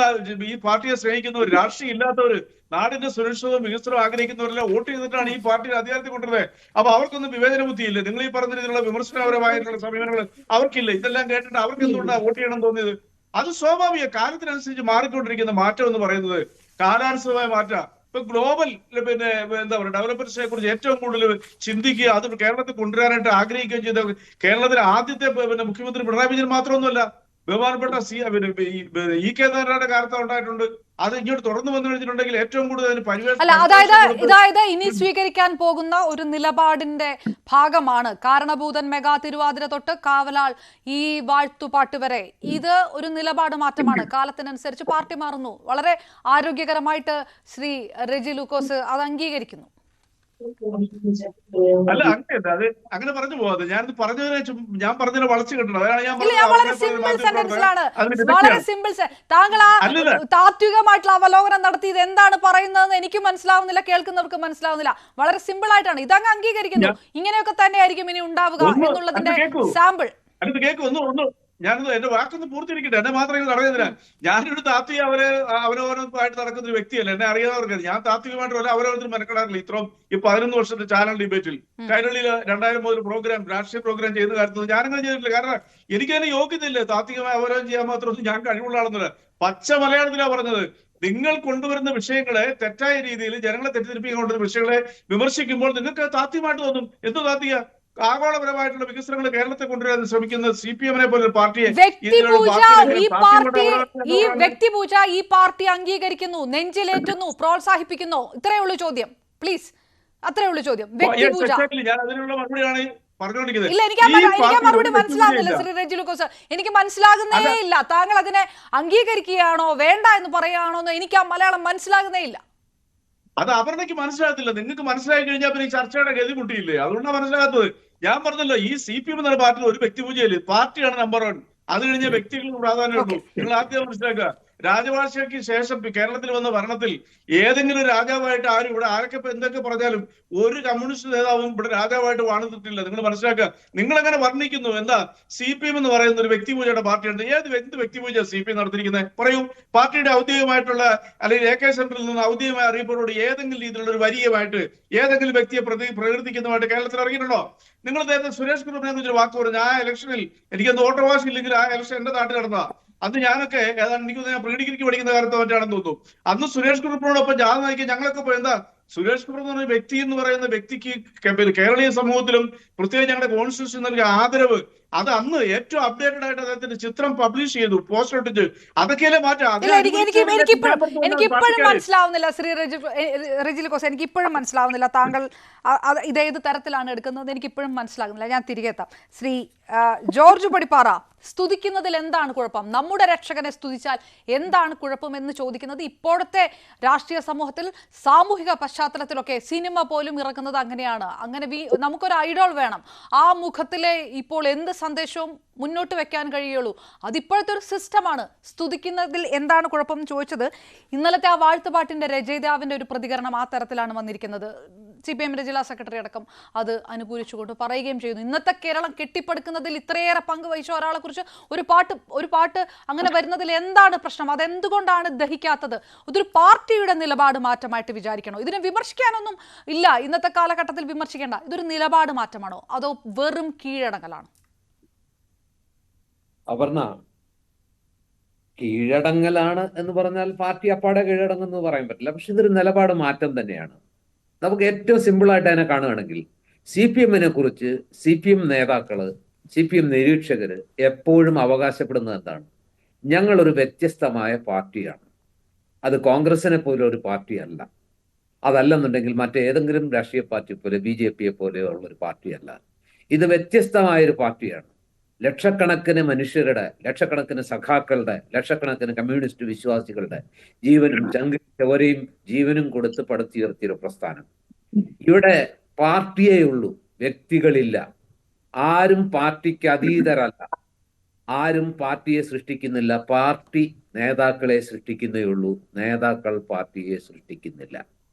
ഈ പാർട്ടിയെ സ്നേഹിക്കുന്നവർ, രാഷ്ട്രീയം ഇല്ലാത്തവര്, നാടിന്റെ സുരക്ഷിതവും വികസനവും ആഗ്രഹിക്കുന്നവരെല്ലാം വോട്ട് ചെയ്തിട്ടാണ് ഈ പാർട്ടിയെ അധികാരത്തിൽ കൊണ്ടുവരുന്നത്. അപ്പൊ അവർക്കൊന്നും വിവേചന ബുദ്ധിയില്ലേ? നിങ്ങൾ ഈ പറഞ്ഞ രീതിയിലുള്ള വിമർശനപരമായിട്ടുള്ള സമീപനങ്ങൾ അവർക്കില്ല. ഇതെല്ലാം കേട്ടിട്ട് അവർക്ക് എന്തുകൊണ്ടാണ് വോട്ട് ചെയ്യണം തോന്നിയത്? അത് സ്വാഭാവിക കാലത്തിനനുസരിച്ച് മാറിക്കൊണ്ടിരിക്കുന്ന മാറ്റം എന്ന് പറയുന്നത് കാലാനുസൃതമായ മാറ്റം. ഇപ്പൊ ഗ്ലോബൽ പിന്നെ എന്താ പറയുക ഡെവലപ്മെന്റ്സിനെ കുറിച്ച് ഏറ്റവും കൂടുതൽ ചിന്തിക്കുക, അത് കേരളത്തിൽ കൊണ്ടുവരാനായിട്ട് ആഗ്രഹിക്കുകയും ചെയ്ത കേരളത്തിലെ ആദ്യത്തെ പിന്നെ മുഖ്യമന്ത്രി പിണറായി വിജയൻ മാത്രമൊന്നുമല്ല, ബഹുമാനപ്പെട്ട EK നായരുടെ കാലത്ത് ഉണ്ടായിട്ടുണ്ട്. അത് ഇങ്ങോട്ട് തുറന്നു വന്നു കഴിഞ്ഞിട്ടുണ്ടെങ്കിൽ ഏറ്റവും കൂടുതൽ അതായത് ഇനി സ്വീകരിക്കാൻ പോകുന്ന ഒരു നിലപാടിന്റെ ഭാഗമാണ് കാരണഭൂതൻ മെഗാ തിരുവാതിര തൊട്ട് കാവലാൾ ഈ വാഴ്ത്തുപാട്ട് വരെ. ഇത് ഒരു നിലപാട് മാറ്റമാണ്. കാലത്തിനനുസരിച്ച് പാർട്ടി മാറുന്നു. വളരെ ആരോഗ്യകരമായിട്ട് ശ്രീ റെജി ലൂക്കോസ് അത് അംഗീകരിക്കുന്നു. അല്ല, അങ്ങനെയല്ല, അത് അങ്ങനെ പറഞ്ഞു പോകാതെ ഞാൻ പറഞ്ഞതിനെ വളച്ചു കിട്ടണം. അതാണ് ഞാൻ വളരെ സിമ്പിൾ. താങ്കൾ ആ താത്വികമായിട്ടുള്ള അവലോകനം നടത്തിയത് എന്താണ് പറയുന്നതെന്ന് എനിക്ക് മനസ്സിലാവുന്നില്ല, കേൾക്കുന്നവർക്ക് മനസ്സിലാവുന്നില്ല. വളരെ സിമ്പിൾ ആയിട്ടാണ് ഇതങ്ങ് അംഗീകരിക്കുന്നു. ഇങ്ങനെയൊക്കെ തന്നെയായിരിക്കും ഇനി ഉണ്ടാവുക എന്നുള്ളതിന്റെ സാമ്പിൾ. ഞാനത് എന്റെ വാക്കൊന്ന് പൂർത്തിരിക്കട്ടെ. എന്നെ മാത്രം ഇത് തടയുന്നില്ല. ഞാനൊരു താത്വിക അവനവനുമായിട്ട് നടക്കുന്ന ഒരു വ്യക്തിയല്ല. എന്നെ അറിയാവുന്നവർക്ക് ഞാൻ താത്വികമായിട്ട് അവരവരും മെനക്കെടാറില്ല. ഇത്രയും ഈ 11 വർഷത്തെ ചാനൽ ഡിബേറ്റിൽ കൈരളിയിൽ 2000 മുതൽ രാഷ്ട്രീയ പ്രോഗ്രാം ചെയ്യുന്ന കാര്യത്തിൽ ഞാനങ്ങനെ ചെയ്തിട്ടില്ല. കാരണം എനിക്കതിന് യോഗ്യതയില്ല. താത്വികമായി അവരവൻ ചെയ്യാൻ മാത്രമൊന്നും ഞാൻ കഴിവുള്ള ആളെന്നില്ല. പച്ച മലയാളത്തിലാണ് പറഞ്ഞത്. നിങ്ങൾ കൊണ്ടുവരുന്ന വിഷയങ്ങളെ തെറ്റായ രീതിയിൽ ജനങ്ങളെ തെറ്റിദ്ധരിപ്പിക്കാൻ കൊണ്ടുവരുന്ന വിഷയങ്ങളെ വിമർശിക്കുമ്പോൾ നിങ്ങൾക്ക് താത്വികമായിട്ട് തോന്നും. എന്ത് താത്വിക? ആഗോളപരമായിട്ടുള്ള വികസനങ്ങൾ കേരളത്തെ കൊണ്ടുവരാൻ ശ്രമിക്കുന്ന CPM-നെ പോലെ പാർട്ടിയെ വ്യക്തിപൂജ ഈ പാർട്ടി അംഗീകരിക്കുന്നു, നെഞ്ചിലേറ്റുന്നു, പ്രോത്സാഹിപ്പിക്കുന്നു. ഇത്രയേ ഉള്ളൂ ചോദ്യം. പ്ലീസ്, അത്രേ ഉള്ളൂ ചോദ്യം. വ്യക്തിപൂജ. ഞാൻ അതിനുള്ള മറുപടിയാണ് പറഞ്ഞുകൊണ്ടിരിക്കുന്നത്. ഇല്ല, എനിക്ക് മറുപടി മനസ്സിലാവുന്നില്ല ശ്രീ റെജി ലൂക്കോസ്. എനിക്ക് മനസ്സിലാകുന്നേ ഇല്ല. താങ്കൾ അതിനെ അംഗീകരിക്കുകയാണോ വേണ്ട എന്ന് പറയുകയാണോ എന്ന് എനിക്ക് ആ മലയാളം മനസ്സിലാകുന്നേ ഇല്ല. അത് അപർണയ്ക്ക് മനസ്സിലാകത്തില്ല. നിങ്ങൾക്ക് മനസ്സിലായി കഴിഞ്ഞാൽ പിന്നെ ഈ ചർച്ചയുടെ ഗതി മുട്ടിയില്ലേ? അതുകൊണ്ടാണ് മനസ്സിലാകാത്തത്. ഞാൻ പറഞ്ഞല്ലോ, ഈ CPM എന്ന പാർട്ടിയിൽ ഒരു വ്യക്തിപൂജയില്ല. പാർട്ടിയാണ് നമ്പർ 1. അത് കഴിഞ്ഞ വ്യക്തികൾക്ക് പ്രാധാന്യമുള്ളൂ. നിങ്ങൾ ആദ്യം മനസ്സിലാക്കുക. രാജവാഴ്ചയ്ക്ക് ശേഷം കേരളത്തിൽ വന്ന ഭരണത്തിൽ ഏതെങ്കിലും രാജാവായിട്ട് ആരും ഇവിടെ ആരൊക്കെ എന്തൊക്കെ പറഞ്ഞാലും ഒരു കമ്മ്യൂണിസ്റ്റ് നേതാവും ഇവിടെ രാജാവായിട്ട് വാണിട്ടില്ല. നിങ്ങൾ മനസ്സിലാക്കുക. നിങ്ങൾ എങ്ങനെ വർണ്ണിക്കുന്നു? എന്താ CPM എന്ന് പറയുന്ന ഒരു വ്യക്തിപൂജയുടെ പാർട്ടിയുണ്ട്? എന്ത് വ്യക്തിപൂജ CPM നടത്തിയിരിക്കുന്നത്? പറയൂ. പാർട്ടിയുടെ ഔദ്യോഗികമായിട്ടുള്ള അല്ലെങ്കിൽ AK സെന്ററിൽ നിന്ന് ഔദ്യോഗികമായ അറിയിപ്പോട് ഏതെങ്കിലും രീതിയിലുള്ള ഒരു വരികമായിട്ട് ഏതെങ്കിലും വ്യക്തിയെ പ്രകീർത്തിക്കുന്നതായിട്ട് കേരളത്തിൽ ഇറങ്ങിയിട്ടുണ്ടോ? നിങ്ങൾ നേരത്തെ സുരേഷ് കുറുപ്പിനെ കുറിച്ചൊരു വാക്ക് പറഞ്ഞു. ആ ഇലക്ഷനിൽ എനിക്കൊന്ന് വോട്ടവകാശം ഇല്ലെങ്കിൽ ആ ഇലക്ഷൻ എന്റെ നാട്ടിൽ നടന്നതാ. അന്ന് ഞാനൊക്കെ ഏതാണ്ട് എനിക്ക് പ്രീ ഡിഗ്രിക്ക് പഠിക്കുന്ന കാലത്ത് മറ്റാണെന്ന് തോന്നുന്നു. അന്ന് സുരേഷ് കുറുപ്പിനോടൊപ്പം ജാഥ നയിക്കാൻ ഞങ്ങളൊക്കെ എന്താ സുരേഷ് കുറുപ്പ് എന്ന് പറയുന്ന വ്യക്തി എന്ന് പറയുന്ന വ്യക്തിക്ക് കേരളീയ സമൂഹത്തിലും പ്രത്യേകിച്ച് ഞങ്ങളുടെ കോൺസ്റ്റിറ്റ്യൂഷൻ നൽകിയ ആദരവ്, അത് അന്ന് ഏറ്റവും അപ്ഡേറ്റഡ് ആയിട്ട് അദ്ദേഹത്തിന്റെ ചിത്രം പബ്ലിഷ് ചെയ്തു, പോസ്റ്റർ ഒട്ടിച്ച്. അതൊക്കെയല്ലേ മാറ്റാം. എനിക്കിപ്പോഴും മനസ്സിലാവുന്നില്ല ശ്രീ റെജി ലൂക്കോസ്. എനിക്കിപ്പോഴും മനസ്സിലാവുന്നില്ല താങ്കൾ ഇതേത് തരത്തിലാണ് എടുക്കുന്നത്. എനിക്കിപ്പോഴും മനസ്സിലാകുന്നില്ല. ഞാൻ തിരികെ എത്താം. ശ്രീ ജോർജ് പടിപ്പാറ, സ്തുതിക്കുന്നതിൽ എന്താണ് കുഴപ്പം? നമ്മുടെ രക്ഷകനെ സ്തുതിച്ചാൽ എന്താണ് കുഴപ്പം എന്ന് ചോദിക്കുന്നത് ഇപ്പോഴത്തെ രാഷ്ട്രീയ സമൂഹത്തിൽ സാമൂഹിക പശ്ചാത്തലത്തിലൊക്കെ സിനിമ പോലും ഇറക്കുന്നത് അങ്ങനെയാണ്. അങ്ങനെ നമുക്കൊരു ഐഡോൾ വേണം. ആ മുഖത്തിലെ ഇപ്പോൾ എന്ത് സന്ദേശവും മുന്നോട്ട് വെക്കാൻ കഴിയുള്ളൂ. അതിപ്പോഴത്തെ ഒരു സിസ്റ്റമാണ്. സ്തുതിക്കുന്നതിൽ എന്താണ് കുഴപ്പം എന്ന് ചോദിച്ചത്. ഇന്നലത്തെ ആ വാഴ്ത്തുപാട്ടിന്റെ രചയിതാവിന്റെ ഒരു പ്രതികരണം ആ തരത്തിലാണ് വന്നിരിക്കുന്നത്. CPM-ന്റെ ജില്ലാ സെക്രട്ടറി അടക്കം അത് അനുകൂലിച്ചുകൊണ്ട് പറയുകയും ചെയ്യുന്നു. ഇന്നത്തെ കേരളം കെട്ടിപ്പടുക്കുന്നതിൽ ഇത്രയേറെ പങ്ക് വഹിച്ച ഒരാളെ കുറിച്ച് ഒരു പാട്ട് അങ്ങനെ വരുന്നതിൽ എന്താണ് പ്രശ്നം? അതെന്തുകൊണ്ടാണ് ദഹിക്കാത്തത്? ഇതൊരു പാർട്ടിയുടെ നിലപാട് മാറ്റമായിട്ട് വിചാരിക്കണോ? ഇതിനെ വിമർശിക്കാനൊന്നും ഇല്ല. ഇന്നത്തെ കാലഘട്ടത്തിൽ വിമർശിക്കേണ്ട. ഇതൊരു നിലപാട് മാറ്റമാണോ അതോ വെറും കീഴടങ്ങലാണോ? അപർണ, കീഴടങ്ങലാണ് എന്ന് പറഞ്ഞാൽ പാർട്ടി അപ്പാടെ കീഴടങ്ങുന്നു പറയാൻ പറ്റില്ല. പക്ഷെ ഇതൊരു നിലപാട് മാറ്റം തന്നെയാണ്. നമുക്ക് ഏറ്റവും സിമ്പിളായിട്ട് അതിനെ കാണുകയാണെങ്കിൽ CPM-നെ കുറിച്ച് CPM നേതാക്കള്, CPM നിരീക്ഷകര് എപ്പോഴും അവകാശപ്പെടുന്നത് എന്താണ്? ഞങ്ങളൊരു വ്യത്യസ്തമായ പാർട്ടിയാണ്. അത് കോൺഗ്രസിനെ പോലെ ഒരു പാർട്ടിയല്ല. അതല്ലെന്നുണ്ടെങ്കിൽ മറ്റേതെങ്കിലും രാഷ്ട്രീയ പാർട്ടി പോലെ BJP-യെ പോലെയുള്ള ഒരു പാർട്ടിയല്ല. ഇത് വ്യത്യസ്തമായൊരു പാർട്ടിയാണ്. ലക്ഷക്കണക്കിന് മനുഷ്യരുടെ, ലക്ഷക്കണക്കിന് സഖാക്കളുടെ, ലക്ഷക്കണക്കിന് കമ്മ്യൂണിസ്റ്റ് വിശ്വാസികളുടെ ജീവനും ചോരയും ജീവനും കൊടുത്ത് പടുത്തുയർത്തിയൊരു പ്രസ്ഥാനം. ഇവിടെ പാർട്ടിയേ ഉള്ളൂ, വ്യക്തികളില്ല. ആരും പാർട്ടിക്ക് അതീതരല്ല. ആരും പാർട്ടിയെ സൃഷ്ടിക്കുന്നില്ല. പാർട്ടി നേതാക്കളെ സൃഷ്ടിക്കുന്നേ ഉള്ളൂ. നേതാക്കൾ പാർട്ടിയെ സൃഷ്ടിക്കുന്നില്ല.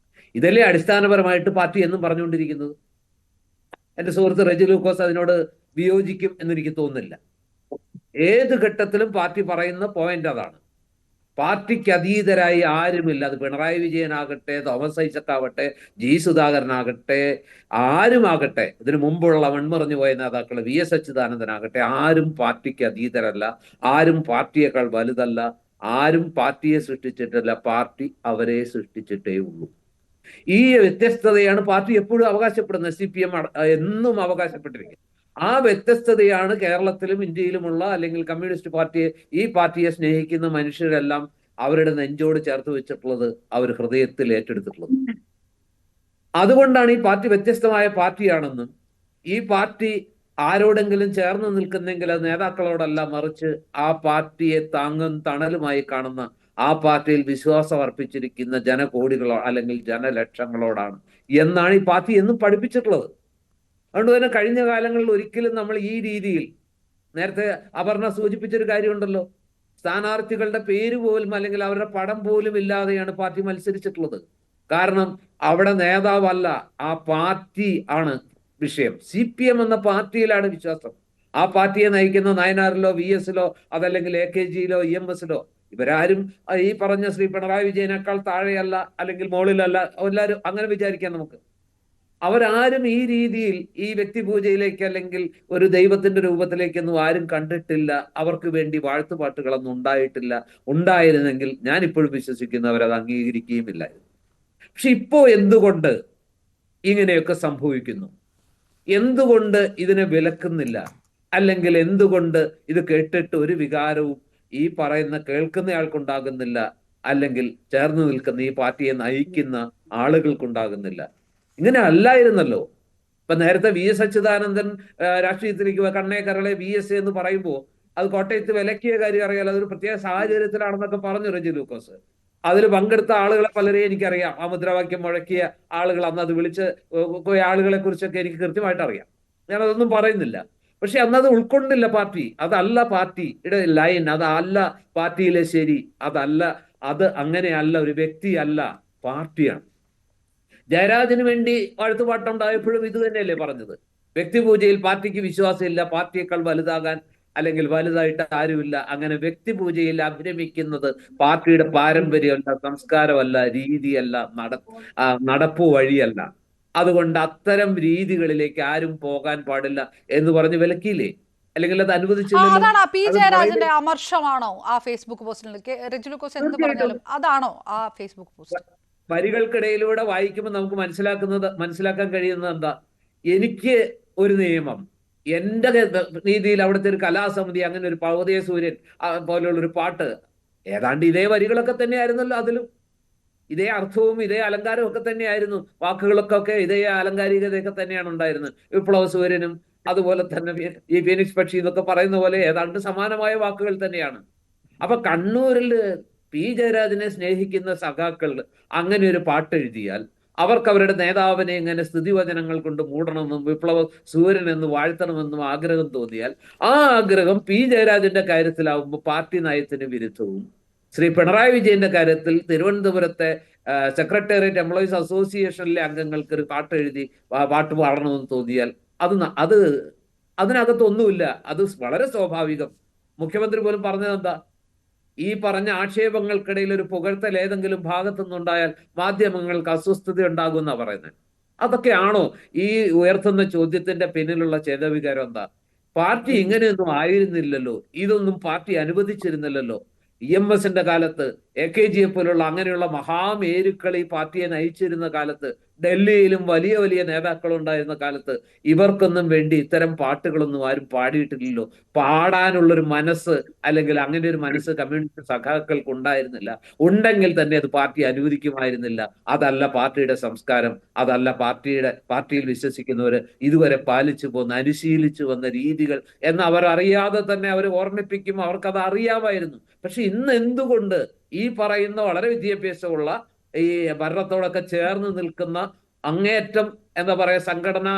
ഇതല്ലേ അടിസ്ഥാനപരമായിട്ട് പാർട്ടി എന്നും പറഞ്ഞുകൊണ്ടിരിക്കുന്നത്. എന്റെ സുഹൃത്ത് റെജി ലൂക്കോസ് അതിനോട് വിയോജിക്കും എന്നെനിക്ക് തോന്നുന്നില്ല. ഏത് ഘട്ടത്തിലും പാർട്ടി പറയുന്ന പോയിന്റ് അതാണ്. പാർട്ടിക്ക് അതീതരായി ആരുമില്ല. അത് പിണറായി വിജയനാകട്ടെ, തോമസ് ഐസക് ആവട്ടെ, G. സുധാകരനാകട്ടെ, ആരുമാകട്ടെ, ഇതിനു മുമ്പുള്ള മൺമറഞ്ഞു പോയ നേതാക്കൾ VS അച്യുതാനന്ദനാകട്ടെ, ആരും പാർട്ടിക്ക് അതീതരല്ല. ആരും പാർട്ടിയേക്കാൾ വലുതല്ല. ആരും പാർട്ടിയെ സൃഷ്ടിച്ചിട്ടല്ല. പാർട്ടി അവരെ സൃഷ്ടിച്ചിട്ടേ ഉള്ളൂ. ഈ വ്യത്യസ്തതയാണ് പാർട്ടി എപ്പോഴും അവകാശപ്പെടുന്നത്. CPM എന്നും അവകാശപ്പെട്ടിരിക്കുന്നത്. ആ വ്യത്യസ്തതയാണ് കേരളത്തിലും ഇന്ത്യയിലുമുള്ള അല്ലെങ്കിൽ കമ്മ്യൂണിസ്റ്റ് പാർട്ടിയെ, ഈ പാർട്ടിയെ സ്നേഹിക്കുന്ന മനുഷ്യരെല്ലാം അവരുടെ നെഞ്ചോട് ചേർത്ത് വെച്ചിട്ടുള്ളത്, അവർ ഹൃദയത്തിൽ ഏറ്റെടുത്തിട്ടുള്ളത്. അതുകൊണ്ടാണ് ഈ പാർട്ടി വ്യത്യസ്തമായ പാർട്ടിയാണെന്നും ഈ പാർട്ടി ആരോടെങ്കിലും ചേർന്ന് നിൽക്കുന്നെങ്കിൽ അത് നേതാക്കളോടല്ല, മറിച്ച് ആ പാർട്ടിയെ താങ്ങും തണലുമായി കാണുന്ന, ആ പാർട്ടിയിൽ വിശ്വാസം അർപ്പിച്ചിരിക്കുന്ന ജനകോടികളോ അല്ലെങ്കിൽ ജനലക്ഷങ്ങളോടാണ് എന്നാണ് ഈ പാർട്ടി എന്നും പഠിപ്പിച്ചിട്ടുള്ളത്. അതുകൊണ്ട് തന്നെ കഴിഞ്ഞ കാലങ്ങളിൽ ഒരിക്കലും നമ്മൾ ഈ രീതിയിൽ, നേരത്തെ അപർണ സൂചിപ്പിച്ചൊരു കാര്യമുണ്ടല്ലോ, സ്ഥാനാർത്ഥികളുടെ പേര് പോലും അല്ലെങ്കിൽ അവരുടെ പടം പോലും ഇല്ലാതെയാണ് പാർട്ടി മത്സരിച്ചിട്ടുള്ളത്. കാരണം അവിടെ നേതാവല്ല, ആ പാർട്ടി ആണ് വിഷയം. CPM എന്ന പാർട്ടിയിലാണ് വിശ്വാസം. ആ പാർട്ടിയെ നയിക്കുന്ന നയനാറിലോ VS-ലോ അതല്ലെങ്കിൽ AKGയിലോ EMS-ലോ ഇവരാരും ഈ പറഞ്ഞ ശ്രീ പിണറായി വിജയനേക്കാൾ താഴെയല്ല, അല്ലെങ്കിൽ മുകളിലല്ല. എല്ലാവരും അങ്ങനെ വിചാരിക്കാം നമുക്ക്. അവരാരും ഈ രീതിയിൽ ഈ വ്യക്തിപൂജയിലേക്ക് അല്ലെങ്കിൽ ഒരു ദൈവത്തിന്റെ രൂപത്തിലേക്കൊന്നും ആരും കണ്ടിട്ടില്ല. അവർക്ക് വേണ്ടി വാഴ്ത്തുപാട്ടുകളൊന്നും ഉണ്ടായിട്ടില്ല. ഉണ്ടായിരുന്നെങ്കിൽ ഞാൻ ഇപ്പോഴും വിശ്വസിക്കുന്നു അവരത് അംഗീകരിക്കുകയുമില്ലായിരുന്നു. പക്ഷെ ഇപ്പോ എന്തുകൊണ്ട് ഇങ്ങനെയൊക്കെ സംഭവിക്കുന്നു? എന്തുകൊണ്ട് ഇതിനെ വിലക്കുന്നില്ല? അല്ലെങ്കിൽ എന്തുകൊണ്ട് ഇത് കേട്ടിട്ട് ഒരു വികാരവും ഈ പറയുന്ന കേൾക്കുന്നയാൾക്കുണ്ടാകുന്നില്ല, അല്ലെങ്കിൽ ചേർന്ന് നിൽക്കുന്ന ഈ പാർട്ടിയെ നയിക്കുന്ന ആളുകൾക്കുണ്ടാകുന്നില്ല? ഇങ്ങനെ അല്ലായിരുന്നല്ലോ. ഇപ്പൊ നേരത്തെ VS അച്യുതാനന്ദൻ രാഷ്ട്രീയത്തിലേക്ക് കണ്ണേ കരളെ VS എന്ന് പറയുമ്പോൾ അത് കോട്ടയത്ത് വിലക്കിയ കാര്യം അറിയാലോ. അതൊരു പ്രത്യേക സാഹചര്യത്തിലാണെന്നൊക്കെ പറഞ്ഞു റെജി ലൂക്കോസ്. അതിൽ പങ്കെടുത്ത ആളുകളെ പലരെയും എനിക്കറിയാം. ആ മുദ്രാവാക്യം മുഴക്കിയ ആളുകൾ, അന്ന് അത് വിളിച്ച് പോയ ആളുകളെ കുറിച്ചൊക്കെ എനിക്ക് കൃത്യമായിട്ട് അറിയാം. ഞാനതൊന്നും പറയുന്നില്ല. പക്ഷെ അന്നത് ഉൾക്കൊണ്ടില്ല പാർട്ടി. അതല്ല പാർട്ടിയുടെ ലൈൻ, അതല്ല പാർട്ടിയിലെ ശരി, അതല്ല, അത് അങ്ങനെയല്ല. ഒരു വ്യക്തിയല്ല, പാർട്ടിയാണ്. ജയരാജന് വേണ്ടി വാഴ്ത്തുപാട്ടുണ്ടായപ്പോഴും ഇത് തന്നെയല്ലേ പറഞ്ഞത്? വ്യക്തിപൂജയിൽ പാർട്ടിക്ക് വിശ്വാസമില്ല, പാർട്ടിയേക്കാൾ വലുതാകാൻ അല്ലെങ്കിൽ വലുതായിട്ട് ആരുമില്ല. അങ്ങനെ വ്യക്തിപൂജയിൽ അഭിരമിക്കുന്നത് പാർട്ടിയുടെ പാരമ്പര്യമല്ല, സംസ്കാരമല്ല, രീതിയല്ല, നടപ്പു വഴിയല്ല. അതുകൊണ്ട് അത്തരം രീതികളിലേക്ക് ആരും പോകാൻ പാടില്ല എന്ന് പറഞ്ഞ് വിലക്കിയില്ലേ? അല്ലെങ്കിൽ അത് അനുവദിച്ചില്ലല്ലോ. അതാണ് പി ജയരാജന്റെ അമർഷമാണോ ആ ഫേസ്ബുക്ക് പോസ്റ്റിൽ? റെജി ലൂക്കോസ് എന്ത് പറഞ്ഞാലും അതാണോ ആ ഫേസ്ബുക്ക് പോസ്റ്റ്? വരികൾക്കിടയിലൂടെ വായിക്കുമ്പോൾ നമുക്ക് മനസ്സിലാക്കാൻ കഴിയുന്നത് എന്താ? എനിക്ക് ഒരു നിയമം, എന്റെ രീതിയിൽ അവിടുത്തെ ഒരു കലാസമിതി, അങ്ങനെ ഒരു പർവ്വതീയ സൂര്യൻ പോലെയുള്ള ഒരു പാട്ട്, ഏതാണ്ട് ഇതേ വരികളൊക്കെ തന്നെയായിരുന്നല്ലോ. അതിലും ഇതേ അർത്ഥവും ഇതേ അലങ്കാരവും ഒക്കെ തന്നെയായിരുന്നു. വാക്കുകളൊക്കെ ഇതേ അലങ്കാരികതയൊക്കെ തന്നെയാണ് ഉണ്ടായിരുന്നത്. വിപ്ലവ സൂര്യനും അതുപോലെ തന്നെ ഈ ഫീനിക്സ് പക്ഷി എന്നൊക്കെ പറയുന്ന പോലെ ഏതാണ്ട് സമാനമായ വാക്കുകൾ തന്നെയാണ്. അപ്പൊ കണ്ണൂരിൽ പി ജയരാജനെ സ്നേഹിക്കുന്ന സഖാക്കൾ അങ്ങനെ ഒരു പാട്ടെഴുതിയാൽ അവർക്ക് അവരുടെ നേതാവിനെ ഇങ്ങനെ സ്തുതിവചനങ്ങൾ കൊണ്ട് മൂടണമെന്നും വിപ്ലവ സൂര്യൻ എന്ന് വാഴ്ത്തണമെന്നും ആഗ്രഹം തോന്നിയാൽ ആ ആഗ്രഹം പി ജയരാജന്റെ കാര്യത്തിലാവുമ്പോൾ പാർട്ടി നയത്തിന് വിരുദ്ധവും, ശ്രീ പിണറായി വിജയന്റെ കാര്യത്തിൽ തിരുവനന്തപുരത്തെ സെക്രട്ടേറിയറ്റ് എംപ്ലോയീസ് അസോസിയേഷനിലെ അംഗങ്ങൾക്ക് ഒരു പാട്ടെഴുതി പാട്ട് പാടണമെന്ന് തോന്നിയാൽ അത് അതിനകത്തൊന്നുമില്ല. അത് വളരെ സ്വാഭാവികം. മുഖ്യമന്ത്രി പോലും പറഞ്ഞത് എന്താ? ഈ പറഞ്ഞ ആക്ഷേപങ്ങൾക്കിടയിൽ ഒരു പുകഴ്ത്തൽ ഏതെങ്കിലും ഭാഗത്തു നിന്നുണ്ടായാൽ മാധ്യമങ്ങൾക്ക് അസ്വസ്ഥത ഉണ്ടാകുമെന്നാ പറയുന്നത്. അതൊക്കെയാണോ ഈ ഉയർത്തുന്ന ചോദ്യത്തിന്റെ പിന്നിലുള്ള ചേതവികാരം? എന്താ? പാർട്ടി ഇങ്ങനെയൊന്നും ആയിരുന്നില്ലല്ലോ, ഇതൊന്നും പാർട്ടി അനുവദിച്ചിരുന്നില്ലല്ലോ. EMS-ന്റെ കാലത്ത്, AKGയെ പോലുള്ള അങ്ങനെയുള്ള മഹാമേരുക്കൾ ഈ പാർട്ടിയെ നയിച്ചിരുന്ന കാലത്ത്, ഡൽഹിയിലും വലിയ വലിയ നേതാക്കൾ ഉണ്ടായിരുന്ന കാലത്ത് ഇവർക്കൊന്നും വേണ്ടി ഇത്തരം പാട്ടുകളൊന്നും ആരും പാടിയിട്ടില്ലല്ലോ. പാടാനുള്ളൊരു മനസ്സ് അല്ലെങ്കിൽ അങ്ങനെ ഒരു മനസ്സ് കമ്മ്യൂണിസ്റ്റ് സഖാക്കൾക്ക് ഉണ്ടായിരുന്നില്ല. ഉണ്ടെങ്കിൽ തന്നെ അത് പാർട്ടി അനുവദിക്കുമായിരുന്നില്ല. അതല്ല പാർട്ടിയുടെ സംസ്കാരം, അതല്ല പാർട്ടിയിൽ വിശ്വസിക്കുന്നവര് ഇതുവരെ പാലിച്ചു പോന്ന, അനുശീലിച്ചു വന്ന രീതികൾ എന്ന് അവർ അറിയാതെ തന്നെ അവർ ഓർമ്മിപ്പിക്കും. അവർക്കത് അറിയാമായിരുന്നു. പക്ഷെ ഇന്ന് എന്തുകൊണ്ട് ഈ പറയുന്ന വളരെ വിദ്യാഭ്യാസമുള്ള ഈ ഭരണത്തോടൊക്കെ ചേർന്ന് നിൽക്കുന്ന അങ്ങേയറ്റം എന്താ പറയാ സംഘടനാ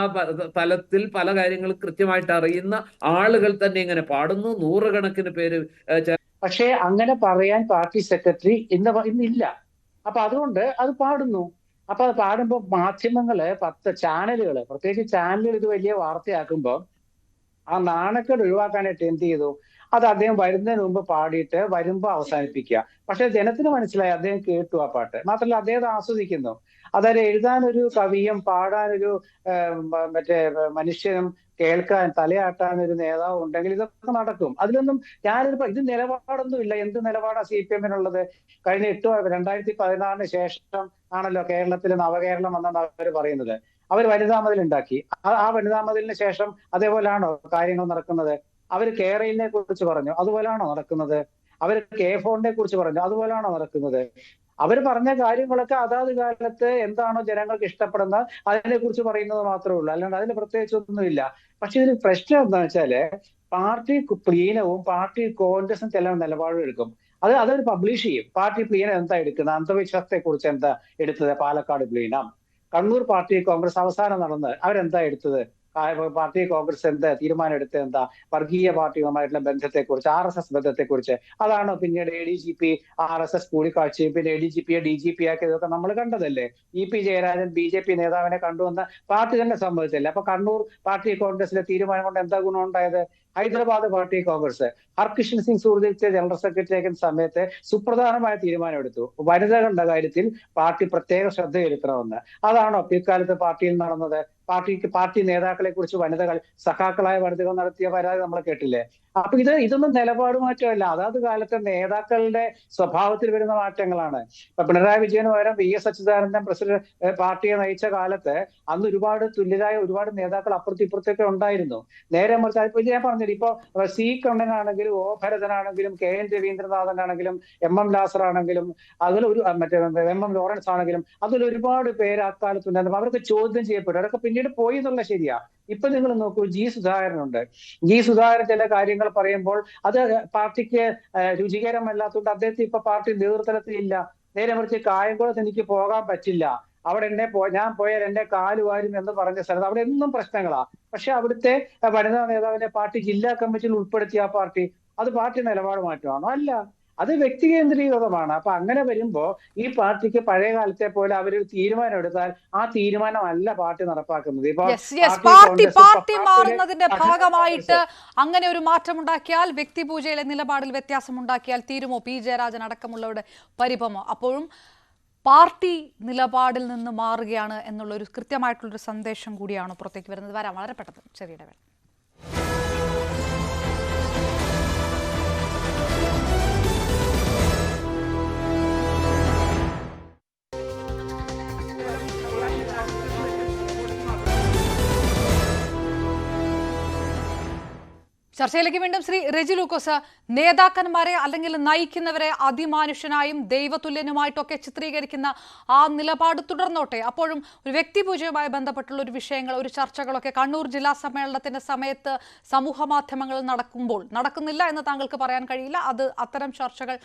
തലത്തിൽ പല കാര്യങ്ങളും കൃത്യമായിട്ട് അറിയുന്ന ആളുകൾ തന്നെ ഇങ്ങനെ പാടുന്നു? നൂറുകണക്കിന് പേര്. പക്ഷേ അങ്ങനെ പറയാൻ പാർട്ടി സെക്രട്ടറി ഇന്നില്ല. അപ്പൊ അതുകൊണ്ട് അത് പാടുന്നു. അപ്പൊ അത് പാടുമ്പോൾ മാധ്യമങ്ങള്, 10 ചാനലുകള്, പ്രത്യേകിച്ച് ചാനലുകൾ ഇത് വലിയ വാർത്തയാക്കുമ്പോൾ ആ നാണക്കേട് ഒഴിവാക്കാനായിട്ട് എന്ത് ചെയ്തു? അത് അദ്ദേഹം വരുന്നതിന് മുമ്പ് പാടിയിട്ട് വരുമ്പോ അവസാനിപ്പിക്കുക. പക്ഷെ ജനത്തിന് മനസ്സിലായി അദ്ദേഹം കേട്ടു ആ പാട്ട്. മാത്രമല്ല അദ്ദേഹം ആസ്വദിക്കുന്നു. അതായത് എഴുതാനൊരു കവിയും പാടാനൊരു മറ്റേ മനുഷ്യനും കേൾക്കാൻ തലയാട്ടാൻ ഒരു നേതാവ് ഉണ്ടെങ്കിൽ ഇതൊക്കെ നടക്കും. അതിലൊന്നും ഇത് നിലപാടൊന്നും ഇല്ല. എന്ത് നിലപാടാ CPM-നുള്ളത്? കഴിഞ്ഞ 2016 ശേഷം ആണല്ലോ കേരളത്തിൽ നവകേരളം വന്നെന്ന് അവർ പറയുന്നത്. അവർ വനിതാ മതിൽ ഉണ്ടാക്കി. ആ വനിതാ മതിലിന് ശേഷം അതേപോലെയാണോ കാര്യങ്ങൾ നടക്കുന്നത്? അവർ കേരളിനെ കുറിച്ച് പറഞ്ഞു, അതുപോലെയാണോ നടക്കുന്നത്? അവർ K4-നെ കുറിച്ച് പറഞ്ഞു, അതുപോലെയാണോ നടക്കുന്നത്? അവർ പറഞ്ഞ കാര്യങ്ങളൊക്കെ അതാത് കാലത്ത് എന്താണോ ജനങ്ങൾക്ക് ഇഷ്ടപ്പെടുന്നത് അതിനെ കുറിച്ച് പറയുന്നത് മാത്രമേ ഉള്ളൂ. അല്ലാണ്ട് അതിന് പ്രത്യേകിച്ച് ഒന്നുമില്ല. പക്ഷെ ഇതിന് പ്രശ്നം എന്താണെന്ന് വെച്ചാല് പാർട്ടി പ്ലീനവും പാർട്ടി കോൺഗ്രസും ചില നിലപാടുകൾ എടുക്കും. അതൊരു പബ്ലിഷ് ചെയ്യും. പാർട്ടി പ്ലീനം എന്താ എടുക്കുന്നത്? അന്ധവിശ്വാസത്തെ കുറിച്ച് എന്താ എടുത്തത്? പാലക്കാട് പ്ലീനം. കണ്ണൂർ പാർട്ടി കോൺഗ്രസ് അവസാനം നടന്നത് അവരെന്താ എടുത്തത്? പാർട്ടി കോൺഗ്രസ് എന്താ തീരുമാനം എടുത്തത്? എന്താ വർഗീയ പാർട്ടികളുമായിട്ടുള്ള ബന്ധത്തെക്കുറിച്ച്, RSS ബന്ധത്തെക്കുറിച്ച്. അതാണോ പിന്നീട് ADGP RSS കൂടിക്കാഴ്ചയും പിന്നെ ADGP-യെ DGP ആക്കിയതൊക്കെ നമ്മൾ കണ്ടതല്ലേ? EP ജയരാജൻ BJP നേതാവിനെ കണ്ടുവന്ന പാർട്ടി തന്നെ സമ്മതിച്ചല്ലേ? അപ്പൊ കണ്ണൂർ പാർട്ടി കോൺഗ്രസിലെ തീരുമാനം കൊണ്ട് എന്താ ഗുണം ഉണ്ടായത്? ഹൈദരാബാദ് പാർട്ടി കോൺഗ്രസ് ഹർകിഷൻ സിംഗ് സൂർജിത്തെ ജനറൽ സെക്രട്ടറി ആക്കുന്ന സമയത്ത് സുപ്രധാനമായ തീരുമാനമെടുത്തു. വനിതകളുടെ കാര്യത്തിൽ പാർട്ടി പ്രത്യേക ശ്രദ്ധ ചെലുത്തണമെന്ന്. അതാണോ പിൽക്കാലത്ത് പാർട്ടിയിൽ നടന്നത്? പാർട്ടി നേതാക്കളെ കുറിച്ച് വനിതകൾ, സഖാക്കളായ വനിതകൾ നടത്തിയ പരാതി നമ്മൾ കേട്ടില്ലേ? അപ്പൊ ഇതൊന്നും നിലപാട് മാറ്റമല്ല, അതാത് കാലത്തെ നേതാക്കളുടെ സ്വഭാവത്തിൽ വരുന്ന മാറ്റങ്ങളാണ്. ഇപ്പൊ പിണറായി വിജയന് പകരം VS അച്യുതാനന്ദൻ പ്രസിഡന്റ് പാർട്ടിയെ നയിച്ച കാലത്ത് അന്ന് ഒരുപാട് ഒരുപാട് നേതാക്കൾ അപ്പുറത്തിപ്പുറത്തൊക്കെ ഉണ്ടായിരുന്നു. നേരെ മറിച്ച് ഇപ്പൊ ഞാൻ പറഞ്ഞില്ല, ഇപ്പൊ C കണ്ണനാണെങ്കിലും O ഭരതനാണെങ്കിലും KN രവീന്ദ്രനാഥനാണെങ്കിലും MM ലാസർ ആണെങ്കിലും മറ്റേ MM ലോറൻസ് ആണെങ്കിലും അതിൽ ഒരുപാട് പേര് അക്കാലത്തുണ്ടായിരുന്നു. അവർക്ക് ചോദ്യം ചെയ്യപ്പെട്ടു, അവരൊക്കെ പിന്നീട് പോയി എന്നുള്ള ശരിയാ. ഇപ്പൊ നിങ്ങൾ നോക്കൂ, സുധാകരനുണ്ട്. സുധാകരൻ ചില കാര്യങ്ങൾ പറയുമ്പോൾ അത് പാർട്ടിക്ക് രുചികരമല്ലാത്തതുകൊണ്ട് അദ്ദേഹത്തെ ഇപ്പൊ പാർട്ടി നേതൃത്വത്തിൽ ഇല്ല. നേരെ മറിച്ച് കായംകുളത്ത് എനിക്ക് പോകാൻ പറ്റില്ല, അവിടെ ഞാൻ പോയാൽ എന്റെ കാല് വാരും എന്ന് പറഞ്ഞ സ്ഥലത്ത് അവിടെ എന്നും പ്രശ്നങ്ങളാ. പക്ഷെ അവിടുത്തെ വനിതാ നേതാവിനെ പാർട്ടി ജില്ലാ കമ്മിറ്റിയിൽ ഉൾപ്പെടുത്തിയ പാർട്ടി പാർട്ടി നിലപാട് മാറ്റമാണോ? അല്ല, അത് വ്യക്തി കേന്ദ്രീകൃതമാണ്. അപ്പൊ അങ്ങനെ വരുമ്പോ ഈ പാർട്ടിക്ക് പഴയ കാലത്തെ പോലെ അവരൊരു തീരുമാനം എടുത്താൽ ആ തീരുമാനമല്ല പാർട്ടി നടപ്പാക്കുന്നത്. പാർട്ടി മാറുന്നതിന്റെ ഭാഗമായിട്ട് അങ്ങനെ ഒരു മാറ്റമുണ്ടാക്കിയാൽ, വ്യക്തിപൂജയിലെ നിലപാടിൽ വ്യത്യാസമുണ്ടാക്കിയാൽ തീരുമോ P ജയരാജൻ അടക്കമുള്ളവരുടെ പരിഭവമോ? അപ്പോഴും പാർട്ടി നിലപാടിൽ നിന്ന് മാറുകയാണ് എന്നുള്ള ഒരു കൃത്യമായിട്ടുള്ളൊരു സന്ദേശം കൂടിയാണ് പുറത്തേക്ക് വരുന്നത്. വരാം വളരെ പെട്ടെന്ന് ചെറിയ ഇടവേള. ചർച്ചയിലേക്ക് വീണ്ടും ശ്രീ റെജി ലൂക്കോസ്. നേതാക്കന്മാരെ അല്ലെങ്കിൽ നയിക്കുന്നവരെ അതിമാനുഷ്യനായും ദൈവതുല്യനുമായിട്ടൊക്കെ ചിത്രീകരിക്കുന്ന ആ നിലപാട് തുടർന്നോട്ടെ. അപ്പോഴും ഒരു വ്യക്തിപൂജയുമായി ബന്ധപ്പെട്ടുള്ള ഒരു വിഷയങ്ങൾ, ഒരു ചർച്ചകളൊക്കെ കണ്ണൂർ ജില്ലാ സമ്മേളനത്തിന്റെ സമയത്ത് സമൂഹ മാധ്യമങ്ങളിൽ നടക്കുന്നില്ല എന്ന് താങ്കൾക്ക് പറയാൻ കഴിയില്ല. അത്തരം ചർച്ചകൾ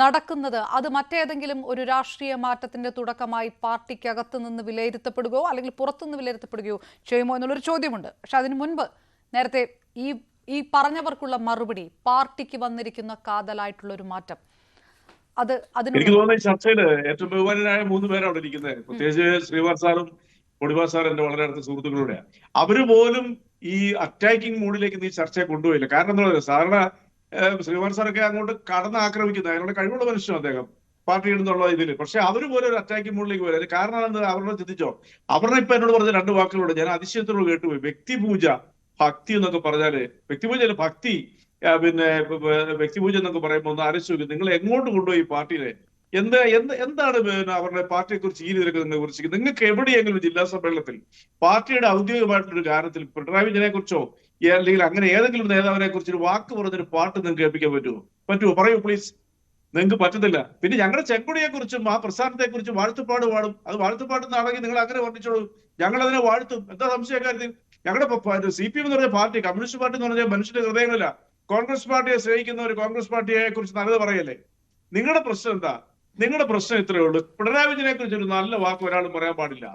നടക്കുന്നത് അത് മറ്റേതെങ്കിലും ഒരു രാഷ്ട്രീയ മാറ്റത്തിന്റെ തുടക്കമായി പാർട്ടിക്കകത്ത് നിന്ന് വിലയിരുത്തപ്പെടുകയോ അല്ലെങ്കിൽ പുറത്തുനിന്ന് വിലയിരുത്തപ്പെടുകയോ ചെയ്യുമോ എന്നുള്ളൊരു ചോദ്യമുണ്ട്. പക്ഷെ അതിനു മുൻപ് നേരത്തെ ഈ പറഞ്ഞവർക്കുള്ള മറുപടി, പാർട്ടിക്ക് വന്നിരിക്കുന്ന കാതലായിട്ടുള്ള ഒരു മാറ്റം, എനിക്ക് തോന്നുന്നു ഈ ചർച്ചയിൽ ഏറ്റവും ബഹുമാനരായ 3 പേരാണ് അവിടെ ഇരിക്കുന്നത്. പ്രത്യേകിച്ച് ശ്രീവാർ സാറും പൊടിവാർ സാർ എന്റെ വളരെ അടുത്ത സുഹൃത്തുക്കളുടെയാണ്. അവര് പോലും ഈ അറ്റാക്കിംഗ് മൂഡിലേക്ക് ഈ ചർച്ചയെ കൊണ്ടുപോയില്ല. കാരണം എന്താ പറയുക, സാധാരണ ശ്രീവാർ സാറൊക്കെ അങ്ങോട്ട് കടന്ന് ആക്രമിക്കുന്നത്, അതിനുള്ള കഴിവുള്ള മനുഷ്യനും അദ്ദേഹം പാർട്ടി എന്നുള്ള ഇതില്. പക്ഷെ അവര് പോലും ഒരു അറ്റാക്കിംഗ് മൂഡിലേക്ക് പോയത് കാരണം എന്താ, അവരുടെ ചിന്തിച്ചോ? അവരുടെ ഇപ്പൊ എന്നോട് പറഞ്ഞ 2 വാക്കുകളോട് ഞാൻ അതിശയത്തോട് കേട്ടുപോയി. വ്യക്തിപൂജ, ഭക്തി എന്നൊക്കെ പറഞ്ഞാല്, വ്യക്തിപൂജ ഭക്തി, പിന്നെ വ്യക്തിപൂജ എന്നൊക്കെ പറയുമ്പോൾ ഒന്ന് ആലോചിച്ച് നിങ്ങൾ എങ്ങോട്ട് കൊണ്ടുപോയി പാർട്ടിയെ? എന്താണ് പിന്നെ അവരുടെ പാർട്ടിയെ കുറിച്ച് ഈ രീതിയിലൊക്കെ നിങ്ങൾ കുറിച്ചിരിക്കുന്നത്? നിങ്ങൾക്ക് എവിടെയെങ്കിലും ജില്ലാ സമ്മേളനത്തിൽ പാർട്ടിയുടെ ഔദ്യോഗികമായിട്ടൊരു കാര്യത്തിൽ പിണറായി വിജയനെ കുറിച്ചോ അല്ലെങ്കിൽ അങ്ങനെ ഏതെങ്കിലും നേതാവിനെ കുറിച്ച് ഒരു വാക്ക് പറഞ്ഞൊരു പാട്ട് നിങ്ങൾക്ക് കേൾപ്പിക്കാൻ പറ്റുമോ? പറയൂ പ്ലീസ്. നിങ്ങൾക്ക് പറ്റത്തില്ല. പിന്നെ ഞങ്ങളുടെ ചെങ്കൊടിയെ കുറിച്ചും ആ പ്രസ്ഥാനത്തെ കുറിച്ചും വാഴ്ത്തുപാട് പാടും. അത് വാഴ്ത്തുപാട്ടെന്നാണെങ്കിൽ നിങ്ങൾ അങ്ങനെ വർണ്ണിച്ചോളൂ, ഞങ്ങൾ അതിനെ വാഴ്ത്തും. എന്താ സംശയക്കാര്യത്തിൽ? ഞങ്ങളുടെ CPM എന്ന് പറഞ്ഞ പാർട്ടി, കമ്മ്യൂണിസ്റ്റ് പാർട്ടി എന്ന് പറഞ്ഞാൽ മനുഷ്യന്റെ ഹൃദയങ്ങളില്ല. കോൺഗ്രസ് പാർട്ടിയെ സ്നേഹിക്കുന്നവർ കോൺഗ്രസ് പാർട്ടിയെ കുറിച്ച് നല്ലത് പറയല്ലേ? നിങ്ങളുടെ പ്രശ്നം എന്താ? നിങ്ങളുടെ പ്രശ്നം ഇത്രയേ ഉള്ളൂ. പിണറായി വിജയനെ കുറിച്ച് ഒരു നല്ല വാക്ക് ഒരാളും പറയാൻ പാടില്ല.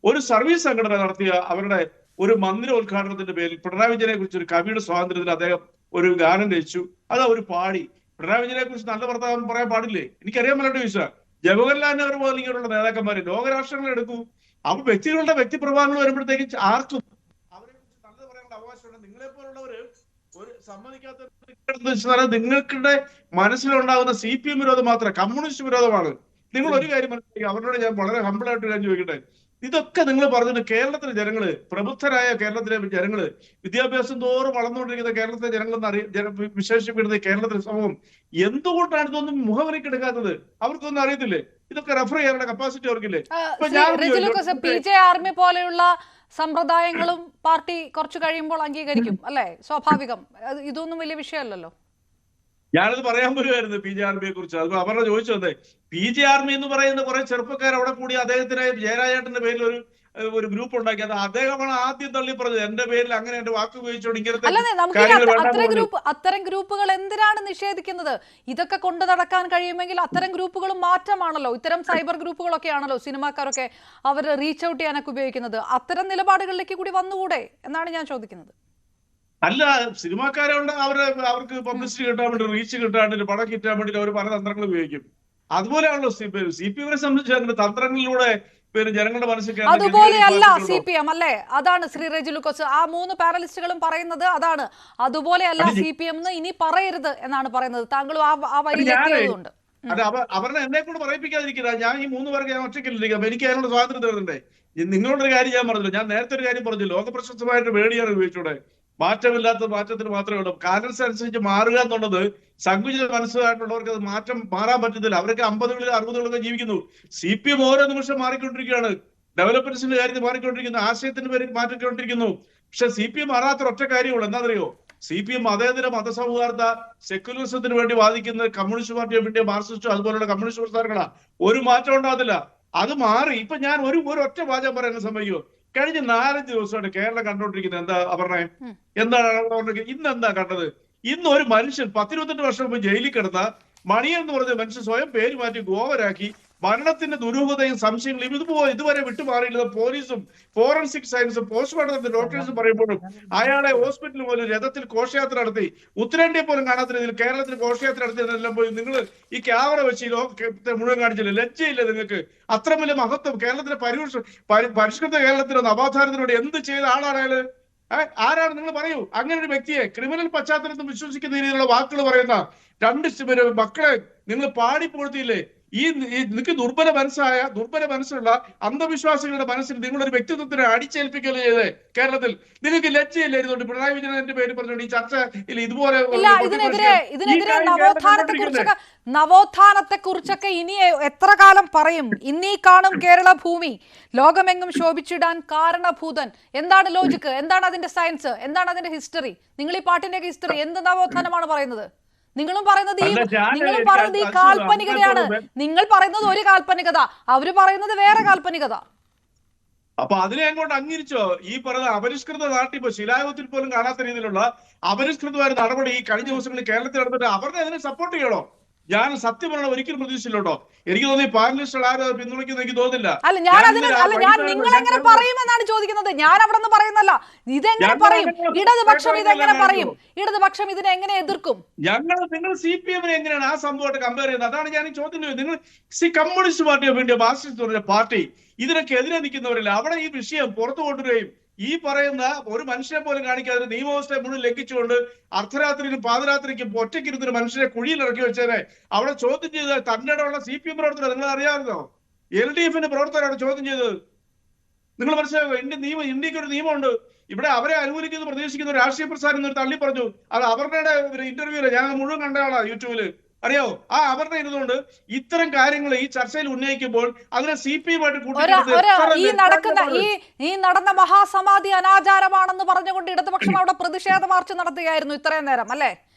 ഒരു സർവീസ് സംഘടന നടത്തിയ അവരുടെ ഒരു മന്ദിരോദ്ഘാടനത്തിന്റെ പേരിൽ പിണറായി വിജയനെ കുറിച്ച് ഒരു കവിയുടെ സ്വാതന്ത്ര്യത്തിൽ അദ്ദേഹം ഒരു ഗാനം രചിച്ചു, അത് അവർ പാടി. പിണറായി വിജയനെ കുറിച്ച് നല്ല വർത്തമാനം പറയാൻ പാടില്ലേ? എനിക്കറിയാൻ പറ്റാത്ത വിഷയം. ജവഹർലാൽ നെഹ്റു പോലെ ഇങ്ങനെയുള്ള നേതാക്കന്മാര് ലോകരാഷ്ട്രങ്ങൾ എടുക്കൂ. അപ്പൊ വ്യക്തികളുടെ വ്യക്തിപ്രഭാവങ്ങൾ വരുമ്പോഴത്തേക്കും ആർക്കും അവരെ കുറിച്ച് നല്ലത് പറയാനുള്ള അവകാശമുണ്ട്. നിങ്ങളെ പോലുള്ളവര് ഒരു സമ്മതിക്കാത്ത നിങ്ങൾക്കിടെ മനസ്സിലുണ്ടാകുന്ന CPM വിരോധം മാത്രമേ, കമ്മ്യൂണിസ്റ്റ് വിരോധമാണ്. നിങ്ങൾ ഒരു കാര്യം മനസ്സിലാക്കി, അവരോട് ഞാൻ വളരെ ഹമ്പിളായിട്ട് കാര്യം ചോദിക്കട്ടെ. ഇതൊക്കെ നിങ്ങൾ പറഞ്ഞിട്ട് കേരളത്തിലെ ജനങ്ങള്, പ്രബുദ്ധരായ കേരളത്തിലെ ജനങ്ങള്, വിദ്യാഭ്യാസം തോറും വളർന്നുകൊണ്ടിരിക്കുന്ന കേരളത്തിലെ ജനങ്ങളെന്ന് വിശേഷിപ്പിക്കുന്നത് കേരളത്തിലെ സമൂഹം എന്തുകൊണ്ടാണ് ഇതൊന്നും മുഖവരിക്കെടുക്കാത്തത്? അവർക്കൊന്നും അറിയത്തില്ലേ? ഇതൊക്കെ റെഫർ ചെയ്യാനുള്ള കപ്പാസിറ്റി അവർക്കില്ലേ? PJ ആർമി പോലെയുള്ള സമ്പ്രദായങ്ങളും പാർട്ടി കുറച്ചു കഴിയുമ്പോൾ അംഗീകരിക്കും അല്ലെ? സ്വാഭാവികം. ഇതൊന്നും വലിയ വിഷയമല്ലല്ലോ. ഞാനത് പറയാൻ വരുമായിരുന്നു PJ ആർമിയെ കുറിച്ച്. അത് അവരുടെ ചോദിച്ചത്, PJ ആർമി എന്ന് പറയുന്ന കുറെ ചെറുപ്പക്കാർ അവിടെ കൂടി അദ്ദേഹത്തിന് ജയരാജേട്ടന്റെ പേരിൽ ഒരു ഗ്രൂപ്പ് ഉണ്ടാക്കി. അത് അദ്ദേഹമാണ് ആദ്യം തള്ളി പറഞ്ഞത്, എന്റെ പേരിൽ അങ്ങനെ എന്റെ വാക്ക് ഉപയോഗിച്ചോണ്ട് അത്തരം ഗ്രൂപ്പുകൾ എന്തിനാണ് നിഷേധിക്കുന്നത്? ഇതൊക്കെ കൊണ്ടു നടക്കാൻ കഴിയുമെങ്കിൽ അത്തരം ഗ്രൂപ്പുകളും മാറ്റമാണല്ലോ. ഇത്തരം സൈബർ ഗ്രൂപ്പുകളൊക്കെ ആണല്ലോ സിനിമാക്കാരൊക്കെ അവർ റീച്ച് ഔട്ട് ചെയ്യാനൊക്കെ ഉപയോഗിക്കുന്നത്. അത്തരം നിലപാടുകളിലേക്ക് കൂടി വന്നുകൂടെ എന്നാണ് ഞാൻ ചോദിക്കുന്നത്. അല്ല, സിനിമാക്കാരുണ്ട്, അവർക്ക് പബ്ലിസിറ്റി കിട്ടാൻ വേണ്ടി, റീച്ച് കിട്ടാൻ വേണ്ടി, പണം കിട്ടാൻ വേണ്ടി അവർ പല തന്ത്രങ്ങൾ ഉപയോഗിക്കും. അതുപോലെയാണല്ലോ CPM-നെ സംബന്ധിച്ച് അങ്ങനെ തന്ത്രങ്ങളിലൂടെ പിന്നെ ജനങ്ങളുടെ മനസ്സിൽ അതുപോലെയല്ല CPM അല്ലേ? അതാണ് ശ്രീ റെജി ലൂക്കോസ്, ആ 3 പാനലിസ്റ്റുകളും പറയുന്നത് അതാണ്. അതുപോലെയല്ല CPM എന്ന് ഇനി പറയരുത് എന്നാണ് പറയുന്നത്. താങ്കളും ആ വരിയിലെത്തിയതുകൊണ്ട് അവരുടെ എന്നെ കൊണ്ട് പറയിപ്പിക്കാതിരിക്കുക. ഞാൻ ഈ 3 പേർക്ക് ഞാൻ ഒറ്റയ്ക്കിരിക്കാം. എനിക്ക് അതിനുള്ള സ്വാതന്ത്ര്യം തരുന്നുണ്ടേ. നിങ്ങളോടൊരു കാര്യം ഞാൻ പറഞ്ഞില്ല. ഞാൻ നേരത്തെ ഒരു കാര്യം പറഞ്ഞു, ലോക പ്രശസ്തമായിട്ട് വേടിയാണ് ഉപയോഗിച്ചൂടെ? മാറ്റമില്ലാത്ത മാറ്റത്തിന് മാത്രമേ ഉള്ളൂ. കാലൻസ് അനുസരിച്ച് മാറുക എന്നുള്ളത് സങ്കുചിത മനസ്സുകായിട്ടുള്ളവർക്ക് അത് മാറാൻ പറ്റുന്നില്ല. അവരൊക്കെ 50കളിലും 60കളിലൊക്കെ ജീവിക്കുന്നു. CPM ഓരോ നിമിഷം മാറിക്കൊണ്ടിരിക്കുകയാണ്. ഡെവലപ്മെന്റ്സിന്റെ കാര്യത്തിൽ മാറിക്കൊണ്ടിരിക്കുന്നു, ആശയത്തിന്റെ പേരിൽ മാറ്റിക്കൊണ്ടിരിക്കുന്നു. പക്ഷെ CPM മാറാത്ത ഒറ്റ കാര്യമുള്ളൂ. എന്താണെന്നറിയോ? CPM മതേതര മതസൗഹാർദ്ദ സെക്യുലറിസത്തിന് വേണ്ടി വാദിക്കുന്ന കമ്മ്യൂണിസ്റ്റ് പാർട്ടി ഓഫ് ഇന്ത്യ, മാർക്സിസ്റ്റോ അതുപോലുള്ള കമ്മ്യൂണിസ്റ്റ് പ്രസ്ഥാനങ്ങളാ. ഒരു മാറ്റം ഉണ്ടാകത്തില്ല. അത് മാറി. ഇപ്പൊ ഞാൻ ഒരു ഒറ്റ വാചകം പറയാൻ സമ്മതിക്കുമോ? കഴിഞ്ഞ 4-5 ദിവസമായിട്ട് കേരളം കണ്ടുകൊണ്ടിരിക്കുന്നത് എന്താ പറഞ്ഞേ? എന്താണ് ഇന്ന് എന്താ കണ്ടത്? ഇന്ന് ഒരു മനുഷ്യൻ 10-28 വർഷം മുമ്പ് ജയിലിൽ കിടന്ന മണിയൻ എന്ന് പറഞ്ഞ മനുഷ്യൻ സ്വയം പേര് മാറ്റി ഗോവരാക്കി. മരണത്തിന്റെ ദുരൂഹതയും സംശയങ്ങളും ഇതുവരെ വിട്ടുമാറിയില്ല. പോലീസും ഫോറൻസിക് സയൻസും പോസ്റ്റ്മോർട്ടം ഡോക്ടേഴ്സും പറയുമ്പോഴും അയാളെ ഹോസ്പിറ്റലിൽ പോലും രഥത്തിൽ ഘോഷയാത്ര നടത്തി. ഉത്തരേന്ത്യയിൽ പോലും കാണാത്ത രീതിയിൽ കേരളത്തിൽ ഘോഷയാത്ര നടത്തിയതെല്ലാം പോയി നിങ്ങൾ ഈ ക്യാമറ വെച്ച് ഈ ലോകത്തെ മുഴുവൻ കാണിച്ചില്ല. ലജ്ജയില്ല നിങ്ങൾക്ക്? അത്ര വലിയ മഹത്വം കേരളത്തിന്റെ പരിഷ്കൃത കേരളത്തിന്റെ നവോത്ഥാനത്തിലൂടെ എന്ത് ചെയ്ത ആളാണ് അയാള്? ആരാണ് നിങ്ങൾ പറയൂ? അങ്ങനെ ഒരു വ്യക്തിയെ ക്രിമിനൽ പശ്ചാത്തലത്തിൽ വിശ്വസിക്കുന്ന രീതിയിലുള്ള വാക്കുകൾ പറയുന്ന 2 മക്കളെ നിങ്ങൾ പാടിപ്പോഴ്ത്തിയില്ലേ? നിങ്ങൾക്ക് ദുർബല മനസ്സുള്ള അന്ധവിശ്വാസികളുടെ മനസ്സിൽ നിങ്ങളൊരു വ്യക്തിത്വത്തിനെ അടിച്ചേൽപ്പിക്കല് ചെയ്തേ കേരളത്തിൽ. നിങ്ങൾക്ക് ലജ്ജയില്ലായിരുന്നുണ്ട് പിണറായി വിജയന്റെ പേര് പറഞ്ഞുകൊണ്ട് ഈ ചർച്ചയിൽ ഇതുപോലെ നവോത്ഥാനത്തെ കുറിച്ചൊക്കെ ഇനി എത്ര കാലം പറയും? ഇന്നീ കാണും കേരള ഭൂമി ലോകമെങ്ങും ശോഭിച്ചിടാൻ കാരണഭൂതൻ. എന്താണ് ലോജിക്ക്? എന്താണ് അതിന്റെ സയൻസ്? എന്താണ് അതിന്റെ ഹിസ്റ്ററി? നിങ്ങൾ ഈ പാട്ടിന്റെയൊക്കെ ഹിസ്റ്ററി എന്ത് നവോത്ഥാനമാണ് പറയുന്നത്? നിങ്ങളും പറയുന്നത് ഈ കാൽപ്പനികതയാണ്. നിങ്ങൾ പറയുന്നത് ഒരു കാൽപ്പനികത, അവര് പറയുന്നത് വേറെ കാൽപ്പനികത. അപ്പൊ അതിനെ അങ്ങോട്ട് അംഗീകരിച്ചോ? ഈ പറയുന്ന അപരിഷ്കൃത നാട്ടിൽ ഇപ്പൊ ശിലായുഗത്തിൽ പോലും കാണാത്ത രീതിയിലുള്ള അപരിഷ്കൃതമായ നടപടി ഈ കഴിഞ്ഞ ദിവസങ്ങളിൽ കേരളത്തിൽ നടന്നിട്ട് അവരുടെ അതിനെ സപ്പോർട്ട് ചെയ്യണോ? ഞാൻ സത്യം പറഞ്ഞ ഒരിക്കലും പ്രതീക്ഷിച്ചില്ലോട്ടോ. എനിക്ക് തോന്നി പാനലിസ്റ്റുകൾ ആരും പിന്തുണയ്ക്കുന്ന എനിക്ക് തോന്നില്ല. ഞാൻ നിങ്ങൾ എങ്ങനെ പറയുമെന്നാണ് ചോദിക്കുന്നത്. ഞാൻ അവിടെ നിന്ന് പറയുന്നല്ല, ഇതെങ്ങനെ പറയും? ഇടതുപക്ഷം ഇതെങ്ങനെ പറയും? ഇടതുപക്ഷം ഇതിനെ എങ്ങനെ എതിർക്കും? നിങ്ങൾ CPM എങ്ങനെയാണ് ആ സംഭവമായിട്ട് കമ്പയർ ചെയ്യുന്നത്? അതാണ് ഞാൻ ഈ ചോദ്യം. നിങ്ങൾ communist party of India, Marxist പറഞ്ഞ പാർട്ടി ഇതിനൊക്കെ എതിരെ നിൽക്കുന്നവരല്ല. അവിടെ ഈ വിഷയം പുറത്തു കൊണ്ടുവരികയും ഈ പറയുന്ന ഒരു മനുഷ്യനെ പോലും കാണിക്കാതെ നിയമവ്യവസ്ഥയെ മുഴുവൻ ലംഘിച്ചുകൊണ്ട് അർദ്ധരാത്രിയിലും പാതിരാത്രിക്കും ഒറ്റയ്ക്കിരുന്നൊരു മനുഷ്യനെ കുഴിയിൽ ഇറക്കി വെച്ചേനെ അവിടെ ചോദ്യം ചെയ്ത് തന്റെ ഉള്ള CPM പ്രവർത്തകർ നിങ്ങൾ അറിയാമായിരുന്നോ? LDFന്റെ പ്രവർത്തകരാണ് ചോദ്യം ചെയ്തത്. നിങ്ങൾ മനസ്സിലാക്കുക? ഇന്ത്യക്ക് ഒരു നിയമമുണ്ട്. ഇവിടെ അവരെ അനുകൂലിക്കുന്നു പ്രതീക്ഷിക്കുന്ന രാഷ്ട്രീയ പ്രസ്ഥാനം ഒരു തള്ളി പറഞ്ഞു. അത് അവരുടെ ഒരു ഇന്റർവ്യൂല് ഞാൻ മുഴുവൻ കണ്ടയാളാ യൂട്യൂബില്. അറിയോ? അവരുടെ ഇരുന്നുകൊണ്ട് ഇത്തരം കാര്യങ്ങൾ ഈ ചർച്ചയിൽ ഉന്നയിക്കുമ്പോൾ അതിനെ CPM ഈ നടന്ന മഹാസമാധി അനാചാരമാണെന്ന് പറഞ്ഞുകൊണ്ട് ഇടതുപക്ഷം അവിടെ പ്രതിഷേധ മാർച്ച് നടത്തുകയായിരുന്നു ഇത്രയും നേരം, അല്ലെ?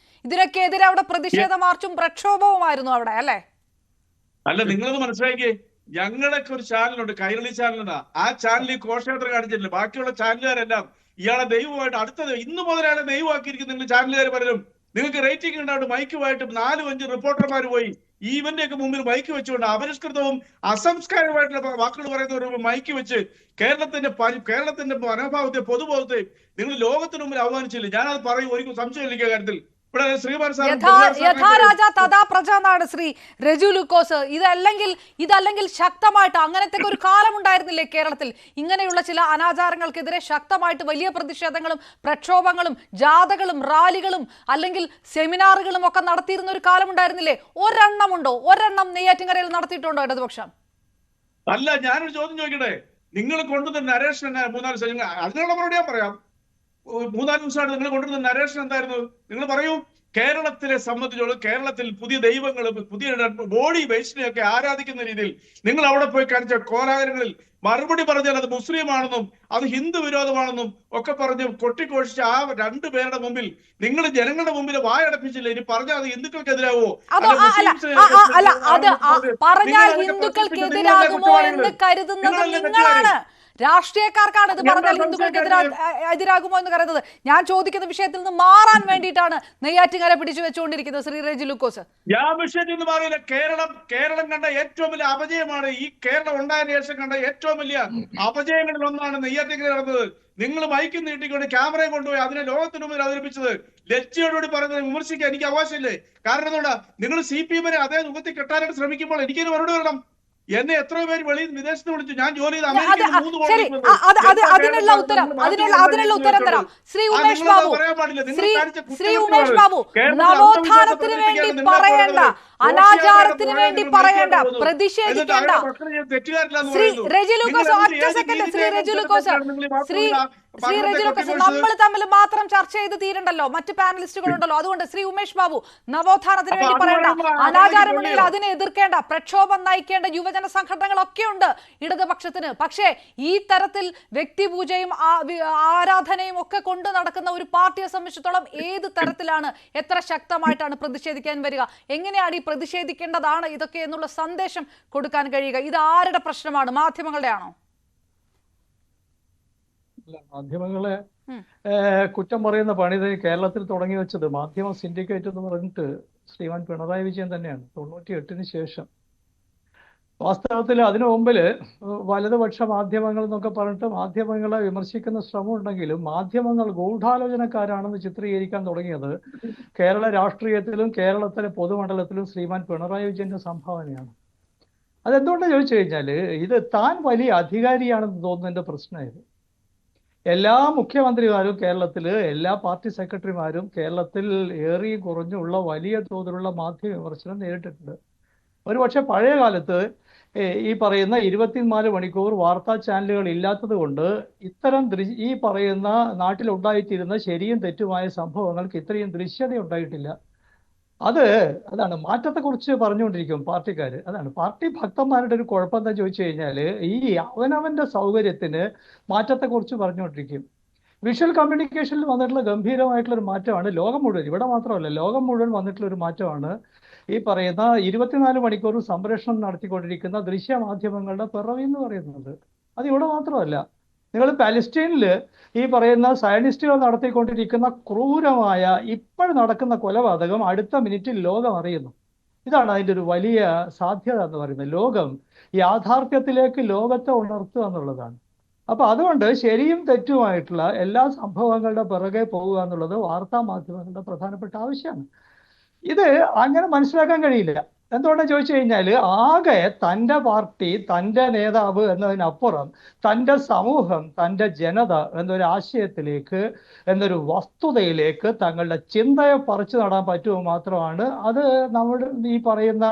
ഇതിനൊക്കെ എതിരെ അവിടെ പ്രതിഷേധ മാർച്ചും പ്രക്ഷോഭവുമായിരുന്നു അവിടെ, അല്ലെ? അല്ല, നിങ്ങളത് മനസ്സിലാക്കിയേ. ഞങ്ങളൊക്കെ ഒരു ചാനലുണ്ട്, കൈരളി ചാനലെന്നാ. ആ ചാനലിൽ ഘോഷയാത്ര കാണിച്ചിട്ടില്ല. ബാക്കിയുള്ള ചാനലുകാരെല്ലാം ഇയാളെ ദൈവമായിട്ട് അടുത്തത് ഇന്ന് മുതൽ അയാളെ ദൈവമാക്കിയിരിക്കും. നിങ്ങൾ ചാനലുകാർ പലരും നിങ്ങൾക്ക് റേറ്റിംഗ് ഉണ്ടാവും. മൈക്കുമായിട്ട് 4-5 റിപ്പോർട്ടർമാർ പോയി ഈ ഇവന്റെ ഒക്കെ മുമ്പിൽ മൈക്ക് വെച്ചുകൊണ്ട് അപരിഷ്കൃതവും അസംസ്കാരമായിട്ടുള്ള വാക്കുകൾ പറയുന്ന ഒരു മൈക്ക് വെച്ച് കേരളത്തിന്റെ മനോഭാവത്തെ പൊതുബോധത്തെ നിങ്ങൾ ലോകത്തിന് മുമ്പിൽ ആഹ്വാനിച്ചില്ല. ഞാനത് പറയും, ഒരിക്കലും സംശയമില്ല കാര്യത്തിൽ. യഥാരാജ തഥാ പ്രജ എന്നാണ് ശ്രീ റെജു ലൂക്കോസ്. ഇതല്ലെങ്കിൽ ശക്തമായിട്ട് അങ്ങനത്തെ ഒരു കാലം ഉണ്ടായിരുന്നില്ലേ കേരളത്തിൽ? ഇങ്ങനെയുള്ള ചില അനാചാരങ്ങൾക്കെതിരെ ശക്തമായിട്ട് വലിയ പ്രതിഷേധങ്ങളും പ്രക്ഷോഭങ്ങളും ജാഥകളും റാലികളും അല്ലെങ്കിൽ സെമിനാറുകളും ഒക്കെ നടത്തിയിരുന്ന ഒരു കാലം ഉണ്ടായിരുന്നില്ലേ? ഒരെണ്ണം നെയ്യാറ്റിൻകരയിൽ നടത്തിയിട്ടുണ്ടോ ഇടതുപക്ഷം? അല്ല, ഞാനൊരു ചോദ്യം ചോദിക്കട്ടെ. നിങ്ങൾ കൊണ്ടുവന്ന നരേഷൻ 3-4 ദിവസം അതിനുള്ള മറുപടി ഞാൻ പറയാം. 3-4 ദിവസമായിട്ട് നിങ്ങൾ കൊണ്ടുവരുന്ന നരേഷൻ എന്തായിരുന്നു? നിങ്ങൾ പറയൂ. കേരളത്തിലെ സംബന്ധിച്ചോളം കേരളത്തിൽ പുതിയ ദൈവങ്ങളും പുതിയ ബോഡി വേസ്റ്റിനെയൊക്കെ ആരാധിക്കുന്ന രീതിയിൽ നിങ്ങൾ അവിടെ പോയി കാണിച്ച കോലാഹലങ്ങളിൽ മറുപടി പറഞ്ഞാൽ അത് മുസ്ലിമാണെന്നും അത് ഹിന്ദു വിരോധമാണെന്നും ഒക്കെ പറഞ്ഞ് കൊട്ടിഘോഷിച്ച ആ 2 പേരുടെ മുമ്പിൽ നിങ്ങൾ ജനങ്ങളുടെ മുമ്പിൽ വായടപ്പിച്ചില്ല. ഇനി പറഞ്ഞാൽ അത് ഹിന്ദുക്കൾക്കെതിരാവോ? ഹിന്ദുക്കൾക്കെതിരാകുമോ എന്ന് കരുതുന്നത് നിങ്ങളാണ്. രാഷ്ട്രീയക്കാർക്കാണ് ഇത് പറഞ്ഞാൽ ഹിന്ദുക്കൾക്കെതിരാകുമോ എന്ന് കരുതുന്നത്. ഞാൻ ചോദിക്കുന്ന വിഷയത്തിൽ നിന്ന് മാറാൻ വേണ്ടിയിട്ടാണ് നെയ്യാറ്റിൻകര പിടിച്ചു വെച്ചുകൊണ്ടിരിക്കുന്നത് ശ്രീ റെജി ലൂക്കോസ്. ഞാൻ വിഷയത്തിൽ നിന്ന് മാറിയില്ല. കേരളം കണ്ട ഏറ്റവും വലിയ അപജയമാണ് ഈ കേരളം ഉണ്ടായതിനു ശേഷം കണ്ട ഏറ്റവും വലിയ അപജയങ്ങളിൽ ഒന്നാണ് നെയ്യാറ്റിൻകര നടന്നത്. നിങ്ങൾ മൈക്ക് നീട്ടിക്കൊണ്ട് ക്യാമറയും കൊണ്ടുപോയി അതിനെ ലോകത്തിന് മുമ്പിൽ അവതരിപ്പിച്ചത്. ലജ്ജയോടുകൂടി പറയുന്നത് വിമർശിക്കാൻ എനിക്ക് അവകാശമില്ലേ? കാരണം എന്തുകൊണ്ടാ? നിങ്ങൾ CPM അതേ മുഖത്തിൽ കെട്ടാനായിട്ട് ശ്രമിക്കുമ്പോൾ എനിക്കൊരു മറുപടി വരണം. എന്നെ എത്രയോ പേര് വെളിയിൽ വിദേശത്ത് വിളിച്ചു. ഞാൻ ജോലി ചെയ്ത് ശരി, അമേരിക്കയിൽ 3 ശരി, കോടി അതിനുള്ള ഉത്തരം തരാം. ശ്രീ ഉമേഷ് ബാബു, ശ്രീ ഉമേഷ് ബാബു, നവോത്ഥാനത്തിന് വേണ്ടി പറയേണ്ട, അനാചാരത്തിന് വേണ്ടി പറയേണ്ട, പ്രതിഷേധിക്കേണ്ട. ശ്രീ റെജി ലൂക്കോസ്, ഒറ്റ സെക്കൻഡ്. ശ്രീ റെജി ലൂക്കോസ്, നമ്മൾ തമ്മിൽ മാത്രം ചർച്ച ചെയ്ത് തീരണ്ടല്ലോ, മറ്റ് പാനലിസ്റ്റുകളുണ്ടല്ലോ. അതുകൊണ്ട് ശ്രീ ഉമേഷ് ബാബു, നവോത്ഥാനത്തിന് വേണ്ടി പറയേണ്ട, അനാചാരമുണ്ടെങ്കിൽ അതിനെ എതിർക്കേണ്ട, പ്രക്ഷോഭം നയിക്കേണ്ട യുവജന സംഘടനകളൊക്കെ ഉണ്ട് ഇടതുപക്ഷത്തിന്. പക്ഷേ ഈ തരത്തിൽ വ്യക്തിപൂജയും ആരാധനയും ഒക്കെ കൊണ്ട് നടക്കുന്ന ഒരു പാർട്ടിയെ സംബന്ധിച്ചിടത്തോളം ഏത് തരത്തിലാണ്, എത്ര ശക്തമായിട്ടാണ് പ്രതിഷേധിക്കാൻ വരിക? എങ്ങനെയാണ് ഈ പ്രതിഷേധിക്കേണ്ടതാണ് ഇതൊക്കെ എന്നുള്ള സന്ദേശം കൊടുക്കാൻ കഴിയുക? ഇത് ആരുടെ പ്രശ്നമാണ്? മാധ്യമങ്ങളുടെ ആണോ? മാധ്യമങ്ങളെ കുറ്റം പറയുന്ന പണി കേരളത്തിൽ തുടങ്ങി വെച്ചത് മാധ്യമ സിൻഡിക്കേറ്റ് എന്ന് പറഞ്ഞിട്ട് ശ്രീമാൻ പിണറായി വിജയൻ തന്നെയാണ് 98-ന് ശേഷം. വാസ്തവത്തിൽ അതിനു മുമ്പിൽ വലതുപക്ഷ മാധ്യമങ്ങൾ എന്നൊക്കെ പറഞ്ഞിട്ട് മാധ്യമങ്ങളെ വിമർശിക്കുന്ന ശ്രമം ഉണ്ടെങ്കിലും മാധ്യമങ്ങൾ ഗൂഢാലോചനക്കാരാണെന്ന് ചിത്രീകരിക്കാൻ തുടങ്ങിയത് കേരള രാഷ്ട്രീയത്തിലും കേരളത്തിലെ പൊതുമണ്ഡലത്തിലും ശ്രീമാൻ പിണറായി വിജയന്റെ സംഭാവനയാണ്. അതെന്തുകൊണ്ടെന്ന് ചോദിച്ചു കഴിഞ്ഞാൽ ഇത് താൻ വലിയ അധികാരിയാണെന്ന് തോന്നുന്നതിന്റെ പ്രശ്നമായത്. എല്ലാ മുഖ്യമന്ത്രിമാരും കേരളത്തിൽ, എല്ലാ പാർട്ടി സെക്രട്ടറിമാരും കേരളത്തിൽ ഏറിയും കുറഞ്ഞുള്ള വലിയ തോതിലുള്ള മാധ്യമ വിമർശനം നേരിട്ടിട്ടുണ്ട്. ഒരുപക്ഷെ പഴയ കാലത്ത് ഈ പറയുന്ന 24 മണിക്കൂർ വാർത്താ ചാനലുകൾ ഇല്ലാത്തത് കൊണ്ട് ഇത്തരം ഈ പറയുന്ന നാട്ടിലുണ്ടായിത്തീരുന്ന ശരിയും തെറ്റുമായ സംഭവങ്ങൾക്ക് ഇത്രയും ദൃശ്യത ഉണ്ടായിട്ടില്ല. അതാണ് മാറ്റത്തെക്കുറിച്ച് പറഞ്ഞുകൊണ്ടിരിക്കും പാർട്ടിക്കാർ. അതാണ് പാർട്ടി ഭക്തന്മാരുടെ ഒരു കുഴപ്പം എന്താ ചോദിച്ചു കഴിഞ്ഞാൽ ഈ അവനവന്റെ സൗകര്യത്തിന് മാറ്റത്തെക്കുറിച്ച് പറഞ്ഞുകൊണ്ടിരിക്കും. വിഷ്വൽ കമ്മ്യൂണിക്കേഷനിൽ വന്നിട്ടുള്ള ഗംഭീരമായിട്ടുള്ള ഒരു മാറ്റമാണ് ലോകം മുഴുവൻ, ഇവിടെ മാത്രമല്ല ലോകം മുഴുവൻ വന്നിട്ടുള്ള ഒരു മാറ്റമാണ് ഈ പറയുന്ന 24 മണിക്കൂർ സംപ്രേഷണം നടത്തിക്കൊണ്ടിരിക്കുന്ന ദൃശ്യമാധ്യമങ്ങളുടെ പിറവി എന്ന് പറയുന്നത്. അത് ഇവിടെ മാത്രമല്ല, നിങ്ങൾ പാലസ്തീനിൽ ഈ പറയുന്ന സയനിസ്റ്റുകൾ നടത്തിക്കൊണ്ടിരിക്കുന്ന ക്രൂരമായ ഇപ്പോൾ നടക്കുന്ന കൊലപാതകം അടുത്ത മിനിറ്റിൽ ലോകം അറിയുന്നു. ഇതാണ് അതിൻ്റെ ഒരു വലിയ സാധ്യത എന്ന് പറയുന്നത്. ലോകം യാഥാർത്ഥ്യത്തിലേക്ക് ലോകത്തെ ഉണർത്തുക എന്നുള്ളതാണ്. അപ്പൊ അതുകൊണ്ട് ശരിയും തെറ്റുമായിട്ടുള്ള എല്ലാ സംഭവങ്ങളുടെ പിറകെ പോവുക എന്നുള്ളത് വാർത്താ മാധ്യമങ്ങളുടെ പ്രധാനപ്പെട്ട ആവശ്യമാണ്. ഇത് അങ്ങനെ മനസ്സിലാക്കാൻ കഴിയില്ല. എന്തുകൊണ്ടെന്ന് ചോദിച്ചു കഴിഞ്ഞാൽ ആകെ തൻ്റെ പാർട്ടി, തൻ്റെ നേതാവ് എന്നതിനപ്പുറം തൻ്റെ സമൂഹം, തൻ്റെ ജനത എന്നൊരു ആശയത്തിലേക്ക്, എന്നൊരു വസ്തുതയിലേക്ക് തങ്ങളുടെ ചിന്തയെ പറിച്ചു നടാൻ പറ്റുമോ മാത്രമാണ് അത് നമ്മുടെ ഈ പറയുന്ന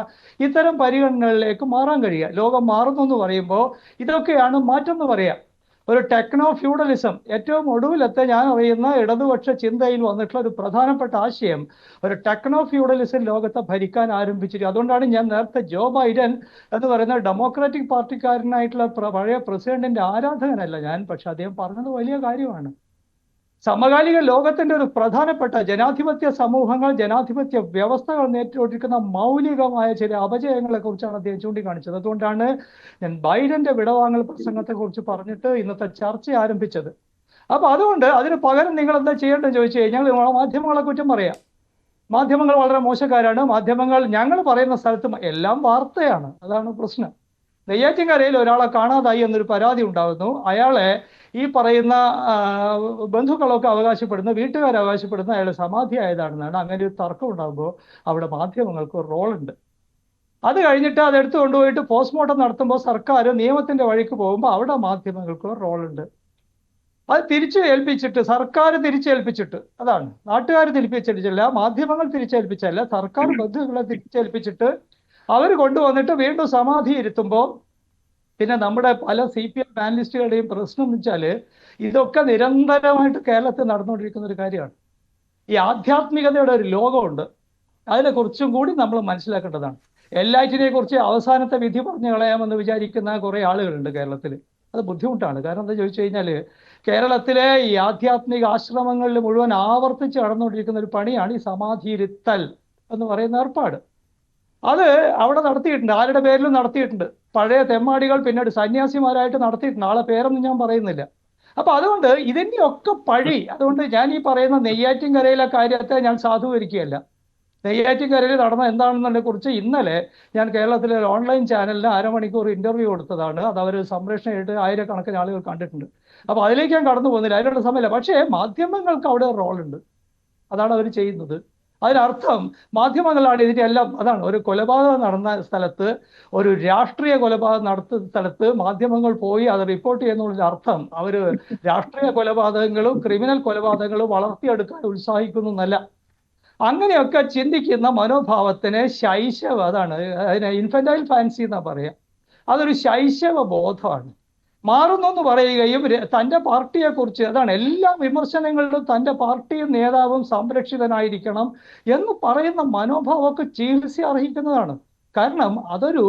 ഇത്തരം പരിഗണനകളിലേക്ക് മാറാൻ കഴിയുക. ലോകം മാറുന്നു എന്ന് പറയുമ്പോൾ ഇതൊക്കെയാണ് മാറ്റം എന്ന് പറയാം. ഒരു ടെക്നോ ഫ്യൂഡലിസം, ഏറ്റവും ഒടുവിലത്തെ ഞാൻ അറിയുന്ന ഇടതുപക്ഷ ചിന്തയിൽ വന്നിട്ടുള്ള ഒരു പ്രധാനപ്പെട്ട ആശയം ഒരു ടെക്നോ ഫ്യൂഡലിസം ലോകത്തെ ഭരിക്കാൻ ആരംഭിച്ചിരിക്കും. അതുകൊണ്ടാണ് ഞാൻ നേരത്തെ ജോ ബൈഡൻ എന്ന് പറയുന്ന ഡെമോക്രാറ്റിക് പാർട്ടിക്കാരനായിട്ടുള്ള പഴയ പ്രസിഡന്റിന്റെ ആരാധകനല്ല ഞാൻ, പക്ഷെ അദ്ദേഹം പറഞ്ഞത് വലിയ കാര്യമാണ്. സമകാലിക ലോകത്തിന്റെ ഒരു പ്രധാനപ്പെട്ട ജനാധിപത്യ സമൂഹങ്ങൾ, ജനാധിപത്യ വ്യവസ്ഥകൾ നേരിട്ടുകൊണ്ടിരിക്കുന്ന മൗലികമായ ചില അപജയങ്ങളെ കുറിച്ചാണ് അദ്ദേഹം ചൂണ്ടിക്കാണിച്ചത്. അതുകൊണ്ടാണ് ഞാൻ ബൈഡന്റെ വിടവാങ്ങൽ പ്രസംഗത്തെക്കുറിച്ച് പറഞ്ഞിട്ട് ഇന്നത്തെ ചർച്ച ആരംഭിച്ചത്. അപ്പൊ അതുകൊണ്ട് അതിന് പകരം നിങ്ങൾ എന്താ ചെയ്യേണ്ടതെന്ന് ചോദിച്ചു കഴിഞ്ഞാൽ മാധ്യമങ്ങളെ കുറ്റം പറയാം. മാധ്യമങ്ങൾ വളരെ മോശക്കാരാണ്. മാധ്യമങ്ങൾ ഞങ്ങൾ പറയുന്ന സ്ഥലത്ത് എല്ലാം വാർത്തയാണ്. അതാണ് പ്രശ്നം. നെയ്യാറ്റിൻകരയിൽ ഒരാളെ കാണാതായി എന്നൊരു പരാതി ഉണ്ടാകുന്നു. അയാളെ ഈ പറയുന്ന ബന്ധുക്കളൊക്കെ അവകാശപ്പെടുന്ന, വീട്ടുകാർ അവകാശപ്പെടുന്ന അയാൾ സമാധിയായതാണെന്നാണ്. അങ്ങനെ ഒരു തർക്കം ഉണ്ടാകുമ്പോൾ അവിടെ മാധ്യമങ്ങൾക്ക് ഒരു റോളുണ്ട്. അത് കഴിഞ്ഞിട്ട് അതെടുത്ത് കൊണ്ടുപോയിട്ട് പോസ്റ്റ്മോർട്ടം നടത്തുമ്പോൾ സർക്കാർ നിയമത്തിന്റെ വഴിക്ക് പോകുമ്പോൾ അവിടെ മാധ്യമങ്ങൾക്ക് ഒരു റോളുണ്ട്. അത് തിരിച്ചു ഏൽപ്പിച്ചിട്ട്, സർക്കാർ തിരിച്ചേൽപ്പിച്ചിട്ട്, അതാണ് നാട്ടുകാർ തിരിച്ചേൽപ്പിച്ചില്ല, മാധ്യമങ്ങൾ തിരിച്ചേൽപ്പിച്ചല്ല, സർക്കാർ ബന്ധുക്കളെ തിരിച്ചേൽപ്പിച്ചിട്ട് അവർ കൊണ്ടുവന്നിട്ട് വീണ്ടും സമാധി ഇരുത്തുമ്പോൾ പിന്നെ നമ്മുടെ പല CPM പാനലിസ്റ്റുകളുടെയും പ്രശ്നം എന്ന് വെച്ചാൽ ഇതൊക്കെ നിരന്തരമായിട്ട് കേരളത്തിൽ നടന്നുകൊണ്ടിരിക്കുന്ന ഒരു കാര്യമാണ്. ഈ ആധ്യാത്മികതയുടെ ഒരു ലോകമുണ്ട്, അതിനെക്കുറിച്ചും കൂടി നമ്മൾ മനസ്സിലാക്കേണ്ടതാണ്. എല്ലാറ്റിനെ കുറിച്ച് അവസാനത്തെ വിധി പറഞ്ഞു കളയാമെന്ന് വിചാരിക്കുന്ന കുറേ ആളുകളുണ്ട് കേരളത്തിൽ. അത് ബുദ്ധിമുട്ടാണ്. കാരണം എന്താ ചോദിച്ചു കഴിഞ്ഞാൽ കേരളത്തിലെ ഈ ആധ്യാത്മിക ആശ്രമങ്ങളിൽ മുഴുവൻ ആവർത്തിച്ച് നടന്നുകൊണ്ടിരിക്കുന്ന ഒരു പണിയാണ് ഈ സമാധിയിരുത്തൽ എന്ന് പറയുന്ന ഏർപ്പാട്. അത് അവിടെ നടത്തിയിട്ടുണ്ട്, ആരുടെ പേരിലും നടത്തിയിട്ടുണ്ട്. പഴയ തെമ്മാടികൾ പിന്നീട് സന്യാസിമാരായിട്ട് നടത്തിയിട്ടുണ്ട്. ആളെ പേരൊന്നും ഞാൻ പറയുന്നില്ല. അപ്പൊ അതുകൊണ്ട് ഇതിൻ്റെ ഒക്കെ പഴി, അതുകൊണ്ട് ഞാൻ ഈ പറയുന്ന നെയ്യാറ്റിൻകരയിലെ കാര്യത്തെ ഞാൻ സാധൂകരിക്കുകയല്ല. നെയ്യാറ്റിൻകരയിൽ നടന്ന എന്താണെന്നതിനെ കുറിച്ച് ഇന്നലെ ഞാൻ കേരളത്തിലെ ഒരു ഓൺലൈൻ ചാനലിന് അരമണിക്കൂർ ഇന്റർവ്യൂ കൊടുത്തതാണ്. അത് അവർ സംപ്രേഷണം ചെയ്തിട്ട് ആയിരക്കണക്കിന് ആളുകൾ കണ്ടിട്ടുണ്ട്. അപ്പൊ അതിലേക്ക് ഞാൻ കടന്നു പോകുന്നില്ല, അതിനുള്ള സമയമില്ല. പക്ഷേ മാധ്യമങ്ങൾക്ക് അവിടെ റോളുണ്ട്, അതാണ് അവർ ചെയ്യുന്നത്. അതിനർത്ഥം മാധ്യമങ്ങളാണ് ഇതിന്റെ എല്ലാം. അതാണ്, ഒരു കൊലപാതകം നടന്ന സ്ഥലത്ത്, ഒരു രാഷ്ട്രീയ കൊലപാതകം നടത്തുന്ന സ്ഥലത്ത് മാധ്യമങ്ങൾ പോയി അത് റിപ്പോർട്ട് ചെയ്യുന്നതിന്റെ അർത്ഥം അവര് രാഷ്ട്രീയ കൊലപാതകങ്ങളും ക്രിമിനൽ കൊലപാതകങ്ങളും വളർത്തിയെടുക്കാൻ ഉത്സാഹിക്കുന്നു എന്നല്ല. അങ്ങനെയൊക്കെ ചിന്തിക്കുന്ന മനോഭാവത്തിന് ശൈശവ, അതാണ് അതിനെ ഇൻഫന്റൈൽ ഫാൻസി എന്നാ പറയാ, അതൊരു ശൈശവ ബോധമാണ്. മാറുന്നു എന്ന് പറയുകയും തൻ്റെ പാർട്ടിയെക്കുറിച്ച്, അതാണ് എല്ലാ വിമർശനങ്ങളിലും തൻ്റെ പാർട്ടിയും നേതാവും സംരക്ഷിതനായിരിക്കണം എന്ന് പറയുന്ന മനോഭാവമൊക്കെ ചികിത്സ അർഹിക്കുന്നതാണ്. കാരണം അതൊരു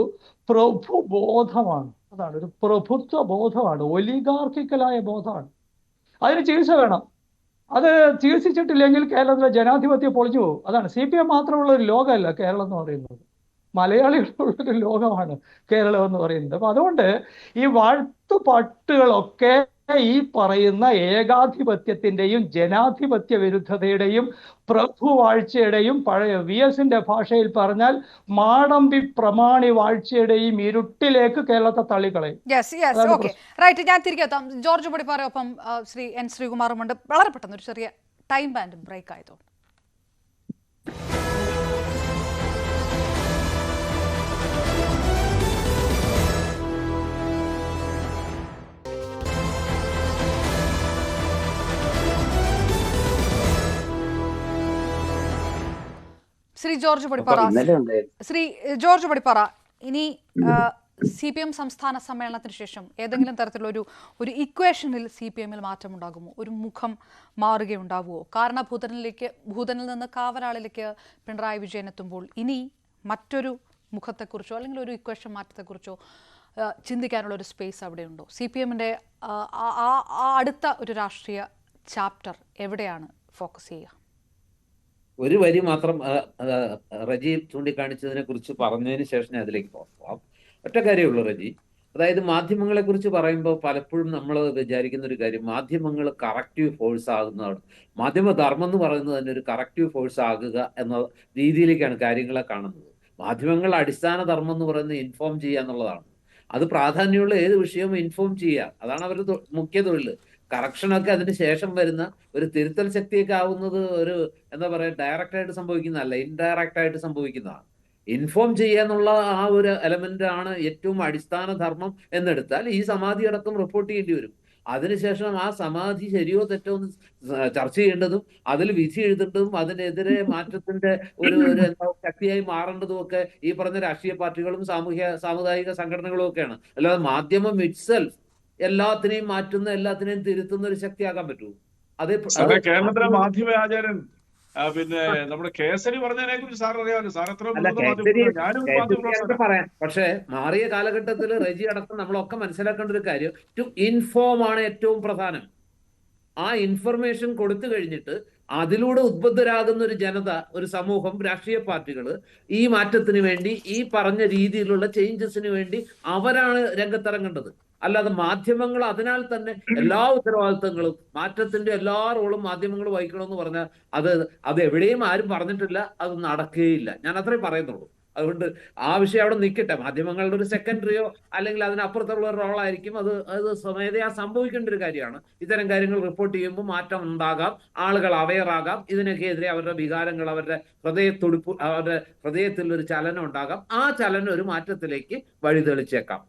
പ്രഭുബോധമാണ്, അതാണ് ഒരു പ്രഭുത്വ ബോധമാണ്, ഒലിഗാർക്കിക്കലായ ബോധമാണ്. അതിന് ചികിത്സ വേണം. അത് ചികിത്സിച്ചിട്ടില്ലെങ്കിൽ കേരളത്തിലെ ജനാധിപത്യം പൊളിഞ്ഞു പോകും. അതാണ്, CPM മാത്രമുള്ള ഒരു ലോകമല്ല കേരളം എന്ന് പറയുന്നത്, മലയാളികളുള്ളൊരു ലോകമാണ് കേരളം എന്ന് പറയുന്നത്. അപ്പൊ അതുകൊണ്ട് ഈ വാഴ്ത്തുപാട്ടുകളൊക്കെ ഈ പറയുന്ന ഏകാധിപത്യത്തിന്റെയും ജനാധിപത്യ വിരുദ്ധതയുടെയും പ്രഭുവാഴ്ചയുടെയും, പഴയ VS-ന്റെ ഭാഷയിൽ പറഞ്ഞാൽ മാടമ്പി പ്രമാണി വാഴ്ചയുടെയും ഇരുട്ടിലേക്ക് കേരളത്തെ തള്ളിക്കളയും. Okay, right. ഞാൻ തിരികെ എത്താം. ജോർജ് പടിപ്പാറൊപ്പം ശ്രീ N. ശ്രീകുമാറുമുണ്ട്. വളരെ പെട്ടെന്ന് ഒരു ചെറിയ ടൈം ബാൻഡ് ബ്രേക്ക് ആയതുകൊണ്ട്. ശ്രീ ജോർജ് പടിപ്പാറ, ഇനി CPM സംസ്ഥാന സമ്മേളനത്തിന് ശേഷം ഏതെങ്കിലും തരത്തിലുള്ള ഒരു ഇക്വേഷനിൽ CPM-ൽ മാറ്റമുണ്ടാകുമോ? ഒരു മുഖം മാറുകയുണ്ടാവുമോ? ഭൂതനിൽ നിന്ന് കാവലാളിലേക്ക് പിണറായി വിജയൻ എത്തുമ്പോൾ ഇനി മറ്റൊരു മുഖത്തെക്കുറിച്ചോ അല്ലെങ്കിൽ ഒരു ഇക്വേഷൻ മാറ്റത്തെക്കുറിച്ചോ ചിന്തിക്കാനുള്ള ഒരു സ്പേസ് അവിടെയുണ്ടോ? CPM-ന്റെ അടുത്ത ഒരു രാഷ്ട്രീയ ചാപ്റ്റർ എവിടെയാണ് ഫോക്കസ് ചെയ്യുക? ഒരു വരി മാത്രം റജി ചൂണ്ടിക്കാണിച്ചതിനെ കുറിച്ച് പറഞ്ഞതിന് ശേഷം ഞാൻ അതിലേക്ക് പോകാം. ഒറ്റ കാര്യമുള്ളൂ റജി. അതായത് മാധ്യമങ്ങളെ കുറിച്ച് പറയുമ്പോൾ പലപ്പോഴും നമ്മൾ വിചാരിക്കുന്ന ഒരു കാര്യം, മാധ്യമങ്ങൾ കറക്റ്റീവ് ഫോഴ്സ് ആകുന്നതാണ്. മാധ്യമധർമ്മം എന്ന് പറയുന്നത് തന്നെ ഒരു കറക്റ്റീവ് ഫോഴ്സ് ആകുക എന്ന രീതിയിലേക്കാണ് കാര്യങ്ങളെ കാണുന്നത്. മാധ്യമങ്ങളുടെ അടിസ്ഥാന ധർമ്മം എന്ന് പറയുന്നത് ഇൻഫോം ചെയ്യുക എന്നുള്ളതാണ്. അത് പ്രാധാന്യമുള്ള ഏത് വിഷയവും ഇൻഫോം ചെയ്യുക, അതാണ് അവരുടെ മുഖ്യ തൊഴിൽ. കറക്ഷനൊക്കെ അതിന് ശേഷം വരുന്ന ഒരു തിരുത്തൽ ശക്തിയൊക്കെ ആവുന്നത് ഒരു എന്താ പറയുക ഡയറക്റ്റ് ആയിട്ട് സംഭവിക്കുന്നതല്ല, ഇൻഡയറക്റ്റ് ആയിട്ട് സംഭവിക്കുന്നതാണ്. ഇൻഫോം ചെയ്യുക എന്നുള്ള ആ ഒരു എലമെന്റ് ആണ് ഏറ്റവും അടിസ്ഥാന ധർമ്മം എന്നെടുത്താൽ ഈ സമാധി അടക്കം റിപ്പോർട്ട് ചെയ്യേണ്ടി വരും. അതിനുശേഷം ആ സമാധി ശരിയോ തെറ്റോ എന്ന് ചർച്ച ചെയ്യേണ്ടതും അതിൽ വിധി എഴുതേണ്ടതും അതിനെതിരെ മാറ്റത്തിന്റെ ഒരു എന്താ ശക്തിയായി മാറേണ്ടതും ഒക്കെ ഈ പറഞ്ഞ രാഷ്ട്രീയ പാർട്ടികളും സാമുദായിക സംഘടനകളും ഒക്കെയാണ്. അല്ലാതെ മാധ്യമം ഇറ്റ്സെൽഫ് എല്ലാത്തിനെയും മാറ്റുന്ന എല്ലാത്തിനെയും തിരുത്തുന്ന ഒരു ശക്തിയാകാൻ പറ്റൂ? കേരളത്തിലെ മാധ്യമ ആചാര്യൻ പിന്നെ നമ്മുടെ കേസരി പറഞ്ഞതിനെ കുറിച്ച് സാർ അറിയാമല്ലോ. സാർ എത്ര പറയാം. പക്ഷെ മാറിയ കാലഘട്ടത്തിൽ റജി അടക്കം നമ്മളൊക്കെ മനസ്സിലാക്കേണ്ട ഒരു കാര്യം, ടു ഇൻഫോം ആണ് ഏറ്റവും പ്രധാനം. ആ ഇൻഫർമേഷൻ കൊടുത്തു കഴിഞ്ഞിട്ട് അതിലൂടെ ഉദ്ബുദ്ധരാകുന്ന ഒരു ജനത, ഒരു സമൂഹം, രാഷ്ട്രീയ പാർട്ടികൾ ഈ മാറ്റത്തിന് വേണ്ടി, ഈ പറഞ്ഞ രീതിയിലുള്ള ചേഞ്ചസിന് വേണ്ടി അവരാണ് രംഗത്തിറങ്ങേണ്ടത്. അല്ലാതെ മാധ്യമങ്ങൾ അതിനാൽ തന്നെ എല്ലാ ഉത്തരവാദിത്തങ്ങളും മാറ്റത്തിന്റെ എല്ലാ റോളും മാധ്യമങ്ങൾ വഹിക്കണമെന്ന് പറഞ്ഞാൽ അത് എവിടെയും ആരും പറഞ്ഞിട്ടില്ല, അത് നടക്കുകയില്ല. ഞാൻ അത്രേ പറയുന്നുള്ളൂ. അതുകൊണ്ട് ആ വിഷയം അവിടെ നിൽക്കട്ടെ. മാധ്യമങ്ങളുടെ ഒരു സെക്കൻഡറിയോ അല്ലെങ്കിൽ അതിനപ്പുറത്തുള്ള ഒരു റോളായിരിക്കും അത് സ്വമേധയാ സംഭവിക്കേണ്ട ഒരു കാര്യമാണ്. ഇത്തരം കാര്യങ്ങൾ റിപ്പോർട്ട് ചെയ്യുമ്പോൾ മാറ്റം ഉണ്ടാകാം, ആളുകൾ അവെയർ ആകാം, ഇതിനൊക്കെ എതിരെ അവരുടെ വികാരങ്ങൾ, അവരുടെ ഹൃദയത്തുടിപ്പ്, അവരുടെ ഹൃദയത്തിൽ ഒരു ചലനം ഉണ്ടാകാം. ആ ചലനം ഒരു മാറ്റത്തിലേക്ക് വഴിതെളിച്ചേക്കാം.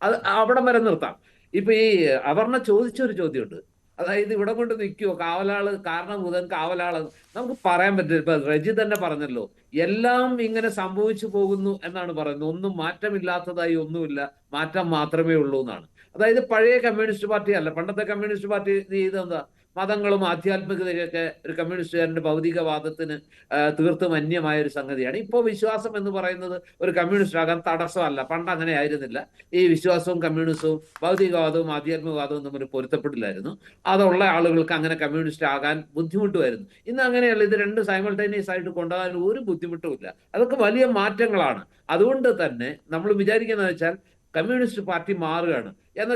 അത് അവിടം വരെ നിർത്താം. ഇപ്പൊ ഈ അവർണ ചോദിച്ചൊരു ചോദ്യമുണ്ട്, അതായത് ഇവിടെ കൊണ്ട് നിൽക്കുവോ കാവലാള്, കാരണഭൂതൻ കാവലാള്, നമുക്ക് പറയാൻ പറ്റില്ല. ഇപ്പൊ റജി തന്നെ പറഞ്ഞല്ലോ, എല്ലാം ഇങ്ങനെ സംഭവിച്ചു പോകുന്നു എന്നാണ് പറയുന്നത്. ഒന്നും മാറ്റമില്ലാത്തതായി ഒന്നുമില്ല, മാറ്റം മാത്രമേ ഉള്ളൂ എന്നാണ്. അതായത് പഴയ കമ്മ്യൂണിസ്റ്റ് പാർട്ടി അല്ല, പണ്ടത്തെ കമ്മ്യൂണിസ്റ്റ് പാർട്ടി ചെയ്തെന്താ, മതങ്ങളും ആധ്യാത്മികതയൊക്കെ ഒരു കമ്മ്യൂണിസ്റ്റുകാരന്റെ ഭൗതികവാദത്തിന് തീർത്തും അന്യമായ ഒരു സംഗതിയാണ്. ഇപ്പോൾ വിശ്വാസം എന്ന് പറയുന്നത് ഒരു കമ്മ്യൂണിസ്റ്റ് ആകാൻ തടസ്സമല്ല. പണ്ട് അങ്ങനെ ആയിരുന്നില്ല. ഈ വിശ്വാസവും കമ്മ്യൂണിസവും ഭൗതികവാദവും ആധ്യാത്മികവാദവും തമ്മിൽ പൊരുത്തപ്പെടില്ലായിരുന്നു. അതുള്ള ആളുകൾക്ക് അങ്ങനെ കമ്മ്യൂണിസ്റ്റ് ആകാൻ ബുദ്ധിമുട്ടുമായിരുന്നു. ഇന്ന് അങ്ങനെയല്ല. ഇത് രണ്ട് സൈമൾട്ടേനിയസ് ആയിട്ട് കൊണ്ടുപോകാൻ ഒരു ബുദ്ധിമുട്ടുമില്ല. അതൊക്കെ വലിയ മാറ്റങ്ങളാണ്. അതുകൊണ്ട് തന്നെ നമ്മൾ വിചാരിക്കുന്നത് വെച്ചാൽ കമ്മ്യൂണിസ്റ്റ് പാർട്ടി മാറുകയാണ് എന്ന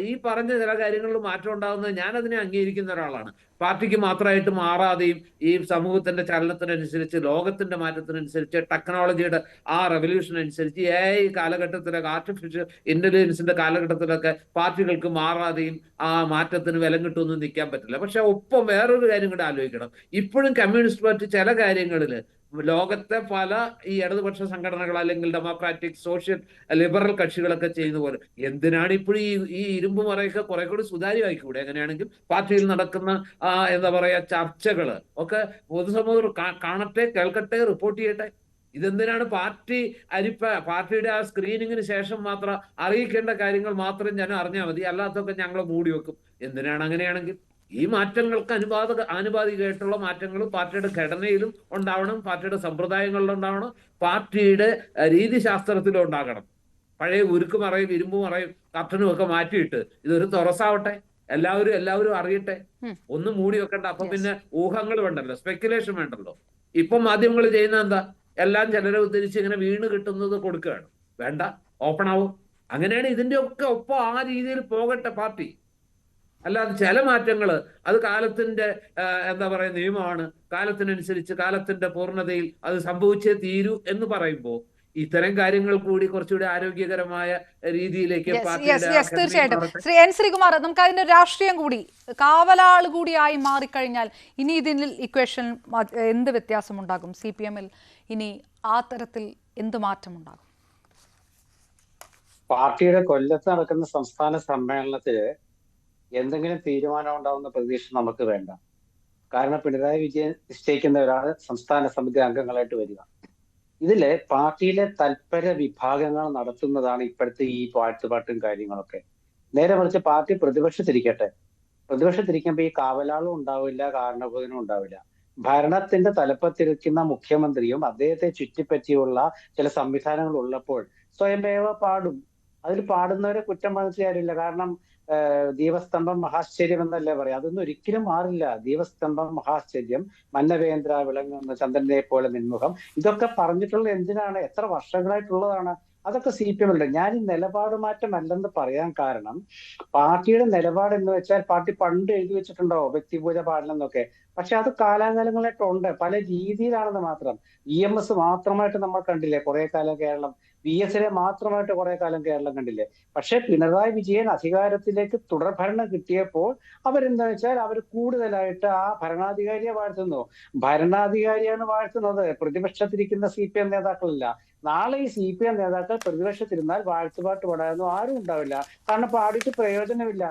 ഈ പറഞ്ഞ ചില കാര്യങ്ങളിൽ മാറ്റം ഉണ്ടാകുന്നത് ഞാനതിനെ അംഗീകരിക്കുന്ന ഒരാളാണ്. പാർട്ടിക്ക് മാത്രമായിട്ട് മാറാതെയും ഈ സമൂഹത്തിന്റെ ചലനത്തിനനുസരിച്ച്, ലോകത്തിന്റെ മാറ്റത്തിനനുസരിച്ച്, ടെക്നോളജിയുടെ ആ റെവല്യൂഷൻ അനുസരിച്ച്, AI കാലഘട്ടത്തിലൊക്കെ, ആർട്ടിഫിഷ്യൽ ഇന്റലിജൻസിന്റെ കാലഘട്ടത്തിലൊക്കെ പാർട്ടികൾക്ക് മാറാതെയും ആ മാറ്റത്തിന് വിലം കിട്ടുമെന്ന് നിൽക്കാൻ പറ്റില്ല. പക്ഷെ ഒപ്പം വേറൊരു കാര്യം കൂടെ ആലോചിക്കണം. ഇപ്പോഴും കമ്മ്യൂണിസ്റ്റ് പാർട്ടി ചില കാര്യങ്ങളിൽ ലോകത്തെ പല ഈ ഇടതുപക്ഷ സംഘടനകൾ അല്ലെങ്കിൽ ഡെമോക്രാറ്റിക്, സോഷ്യൽ, ലിബറൽ കക്ഷികളൊക്കെ ചെയ്യുന്ന പോലെ എന്തിനാണ് ഇപ്പോഴും ഈ ഇരുമ്പ് മറയൊക്കെ കുറെ കൂടി സുതാര്യമായിക്കൂടെ? അങ്ങനെയാണെങ്കിൽ പാർട്ടിയിൽ നടക്കുന്ന എന്താ പറയാ ചർച്ചകൾ ഒക്കെ പൊതുസമൂഹം കാണട്ടെ, കേൾക്കട്ടെ, റിപ്പോർട്ട് ചെയ്യട്ടെ. ഇതെന്തിനാണ് പാർട്ടിയുടെ ആ സ്ക്രീനിങ്ങിന് ശേഷം മാത്രം അറിയിക്കേണ്ട കാര്യങ്ങൾ മാത്രം ജനം അറിഞ്ഞാൽ മതി, അല്ലാത്തൊക്കെ ഞങ്ങൾ മൂടി വെക്കും? എന്തിനാണ് അങ്ങനെയാണെങ്കിൽ? ഈ മാറ്റങ്ങൾക്ക് ആനുപാതികമായിട്ടുള്ള മാറ്റങ്ങൾ പാർട്ടിയുടെ ഘടനയിലും ഉണ്ടാവണം, പാർട്ടിയുടെ സമ്പ്രദായങ്ങളിലും ഉണ്ടാവണം, പാർട്ടിയുടെ രീതിശാസ്ത്രത്തിലും ഉണ്ടാകണം. പഴയ ഉരുക്കുമറയും ഇരുമ്പുമറയും കർട്ടനും ഒക്കെ മാറ്റിയിട്ട് ഇതൊരു തുറസാവട്ടെ, എല്ലാവരും അറിയട്ടെ, ഒന്നും മൂടി വെക്കണ്ട. അപ്പൊ പിന്നെ ഊഹങ്ങൾ വേണ്ടല്ലോ, സ്പെക്കുലേഷൻ വേണ്ടല്ലോ. ഇപ്പം മാധ്യമങ്ങൾ ചെയ്യുന്ന എന്താ? എല്ലാം ചിലരെ ഉദ്ധരിച്ച് ഇങ്ങനെ വീണ് കിട്ടുന്നത് കൊടുക്കുകയാണ്. വേണ്ട, ഓപ്പൺ ആവും. അങ്ങനെയാണ് ഇതിന്റെ ഒക്കെ ഒപ്പം ആ രീതിയിൽ പോകട്ടെ പാർട്ടി. അല്ലാതെ ചില മാറ്റങ്ങൾ അത് കാലത്തിന്റെ എന്താ പറയുക നിയമമാണ്, കാലത്തിനനുസരിച്ച് കാലത്തിന്റെ പൂർണ്ണതയിൽ അത് സംഭവിച്ചേ തീരൂ എന്ന് പറയുമ്പോൾ ഇത്തരം കാര്യങ്ങൾ കൂടി കുറച്ചുകൂടി ആരോഗ്യകരമായ രീതിയിലേക്ക് തീർച്ചയായിട്ടും ശ്രീ എൻ ശ്രീകുമാർ, നമുക്ക് അതിന്റെ രാഷ്ട്രീയം കൂടി, കാവലാൾ കൂടിയായി മാറിക്കഴിഞ്ഞാൽ ഇനി ഇതിൽ ഇക്വേഷൻ എന്ത് വ്യത്യാസമുണ്ടാകും? CPM-ൽ ഇനി ആ തരത്തിൽ എന്ത് മാറ്റമുണ്ടാകും? പാർട്ടിയുടെ കൊല്ലത്ത് നടക്കുന്ന സംസ്ഥാന സമ്മേളനത്തില് എന്തെങ്കിലും തീരുമാനം ഉണ്ടാവുന്ന പ്രതീക്ഷ നമുക്ക് വേണ്ട. കാരണം പിണറായി വിജയൻ നിശ്ചയിക്കുന്ന ഒരാൾ സംസ്ഥാന സമിതി അംഗങ്ങളായിട്ട് വരിക. ഇതില് പാർട്ടിയിലെ തൽപര വിഭാഗങ്ങൾ നടത്തുന്നതാണ് ഇപ്പോഴത്തെ ഈ പാട്ടുപാട്ടും കാര്യങ്ങളൊക്കെ. നേരെ മറിച്ച് പാർട്ടി പ്രതിപക്ഷത്തിരിക്കുമ്പോൾ ഈ കാവലാളും ഉണ്ടാവില്ല, കാരണബോധനും ഉണ്ടാവില്ല. ഭരണത്തിന്റെ തലപ്പത്തിരിക്കുന്ന മുഖ്യമന്ത്രിയും അദ്ദേഹത്തെ ചുറ്റിപ്പറ്റിയുള്ള ചില സംവിധാനങ്ങൾ ഉള്ളപ്പോൾ സ്വയമേവ പാടും. അതിൽ പാടുന്നവരെ കുറ്റം പറഞ്ഞിട്ട് കാര്യമില്ല. കാരണം ദീപസ്തംഭം മഹാശ്ചര്യം എന്നല്ലേ പറയാം, അതൊന്നും ഒരിക്കലും മാറില്ല. ദീപസ്തംഭം മഹാശ്ചര്യം, മന്നവേന്ദ്ര വിളങ്ങുന്ന ചന്ദ്രനെ പോലെ നിൻമുഖം, ഇതൊക്കെ പറഞ്ഞിട്ടുള്ളത് എന്തിനാണ്? എത്ര വർഷങ്ങളായിട്ടുള്ളതാണ്. അതൊക്കെ CPM ഉണ്ട്. ഞാൻ ഈ നിലപാട് മാറ്റം അല്ലെന്ന് പറയാൻ കാരണം, പാർട്ടിയുടെ നിലപാട് എന്ന് വെച്ചാൽ പാർട്ടി പണ്ട് എഴുതി വെച്ചിട്ടുണ്ടോ വ്യക്തിപൂജ പാടില്ലെന്നൊക്കെ. പക്ഷെ അത് കാലാകാലങ്ങളായിട്ടുണ്ട്, പല രീതിയിലാണെന്ന് മാത്രം. EMS മാത്രമായിട്ട് നമ്മൾ കണ്ടില്ലേ കുറെ കാലം കേരളം, VS-നെ മാത്രമായിട്ട് കുറെ കാലം കേരളം കണ്ടില്ലേ. പക്ഷെ പിണറായി വിജയൻ അധികാരത്തിലേക്ക് തുടർഭരണം കിട്ടിയപ്പോൾ അവരെന്താ വെച്ചാൽ അവർ കൂടുതലായിട്ട് ആ ഭരണാധികാരിയെ വാഴ്ത്തുന്നു. ഭരണാധികാരിയാണ് വാഴ്ത്തുന്നത്, പ്രതിപക്ഷത്തിരിക്കുന്ന CPM നേതാക്കളല്ല. നാളെ ഈ CPM നേതാക്കൾ പ്രതിപക്ഷത്തിരുന്നാൽ വാഴ്ത്തുപാട്ട് പാടാനൊന്നും ആരും ഉണ്ടാവില്ല. കാരണം പാടിയിട്ട് പ്രയോജനമില്ല.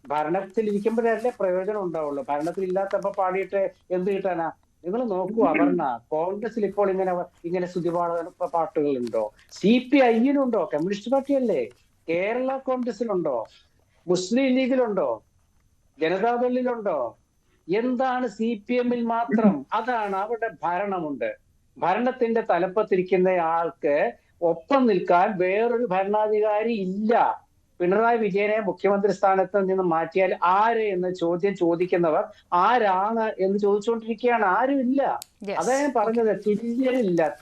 ഭരണത്തിലിരിക്കുമ്പോഴല്ലേ പ്രയോജനം ഉണ്ടാവുള്ളൂ. ഭരണത്തിലില്ലാത്തപ്പോ പാടിയിട്ട് എന്ത് കിട്ടാനാ? നിങ്ങൾ നോക്കൂ അപർണ, കോൺഗ്രസിൽ ഇപ്പോൾ ഇങ്ങനെ പാട്ടുകളുണ്ടോ? CPI-നുണ്ടോ? കമ്മ്യൂണിസ്റ്റ് പാർട്ടിയല്ലേ. കേരള കോൺഗ്രസിലുണ്ടോ? മുസ്ലിം ലീഗിലുണ്ടോ? ജനതാദളിലുണ്ടോ? എന്താണ് CPM-ൽ മാത്രം? അതാണ് അവിടെ ഭരണമുണ്ട്. ഭരണത്തിന്റെ തലപ്പത്തിരിക്കുന്ന ആൾക്ക് ഒപ്പം നിൽക്കാൻ വേറൊരു ഭരണാധികാരി ഇല്ല. പിണറായി വിജയനെ മുഖ്യമന്ത്രി സ്ഥാനത്ത് നിന്ന് മാറ്റിയാൽ ആര് എന്ന് ചോദിക്കുന്നവർ ആരാണ് എന്ന് ചോദിച്ചുകൊണ്ടിരിക്കുകയാണ്. ആരും ഇല്ല. അതാ ഞാൻ പറഞ്ഞത്,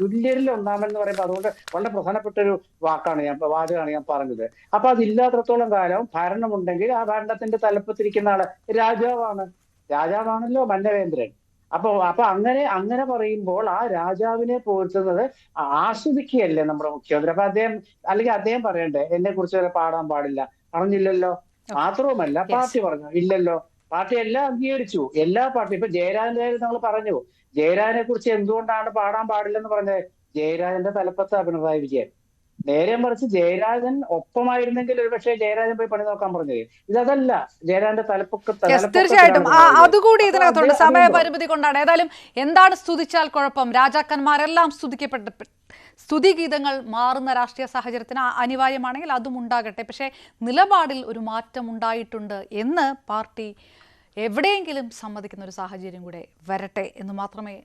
തുല്യരിൽ ഒന്നാമെന്ന് പറയുമ്പോൾ അതുകൊണ്ട് വളരെ പ്രധാനപ്പെട്ട ഒരു വാചകമാണ് ഞാൻ പറഞ്ഞത്. അപ്പൊ അതില്ലാത്തടത്തോളം കാലം ഭരണമുണ്ടെങ്കിൽ ആ ഭരണത്തിന്റെ തലപ്പത്തിരിക്കുന്ന ആള് രാജാവാണല്ലോ മന്നവേന്ദ്രൻ. അപ്പൊ അങ്ങനെ പറയുമ്പോൾ ആ രാജാവിനെ പോറ്റുന്നത് ആസ്വദിക്കുകയല്ലേ നമ്മുടെ മുഖ്യമന്ത്രി. അപ്പൊ അദ്ദേഹം പറയണ്ടേ എന്നെ കുറിച്ച് വരെ പാടാൻ പാടില്ല? പറഞ്ഞില്ലല്ലോ. മാത്രവുമല്ല പാർട്ടി പറഞ്ഞു ഇല്ലല്ലോ. പാർട്ടി എല്ലാം അംഗീകരിച്ചു. എല്ലാ പാർട്ടി ഇപ്പൊ ജയരാജന്റെ കാര്യം നമ്മൾ പറഞ്ഞു. ജയരാജനെ കുറിച്ച് എന്തുകൊണ്ടാണ് പാടാൻ പാടില്ലെന്ന് പറഞ്ഞത്? ജയരാജന്റെ തലപ്പത്താ പിണറായി വിജയൻ. നേരെ മറിച്ച് ജയരാജൻ ഒപ്പമായിരുന്നെങ്കിൽ ഒരുപക്ഷെ ജയരാജൻ പോയി പണി നോക്കാൻ പറഞ്ഞത്. ഇതല്ല, ജയരാജന്റെ തീർച്ചയായിട്ടും അതുകൂടി ഇതിനകത്തുണ്ട്. സമയപരിമിതി കൊണ്ടാണ്. ഏതായാലും എന്താണ് സ്തുതിച്ചാൽ കുഴപ്പം? രാജാക്കന്മാരെല്ലാം സ്തുതിഗീതങ്ങൾ മാറുന്ന രാഷ്ട്രീയ സാഹചര്യത്തിന് അനിവാര്യമാണെങ്കിൽ അതും ഉണ്ടാകട്ടെ. പക്ഷേ നിലപാടിൽ ഒരു മാറ്റം ഉണ്ടായിട്ടുണ്ട് എന്ന് പാർട്ടി എവിടെയെങ്കിലും സമ്മതിക്കുന്ന ഒരു സാഹചര്യം കൂടെ വരട്ടെ എന്ന് മാത്രമേ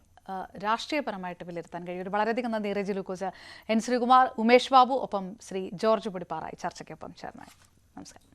രാഷ്ട്രീയപരമായിട്ട് വിലയിരുത്താൻ കഴിയും. വളരെയധികം നന്ദി റെജി ലൂക്കോസ്, എൻ ശ്രീകുമാർ, ഉമേഷ് ബാബു, ഒപ്പം ശ്രീ ജോർജ് പൊടിപ്പാറ ചർച്ചയ്ക്കൊപ്പം ചേർന്നായി. നമസ്കാരം.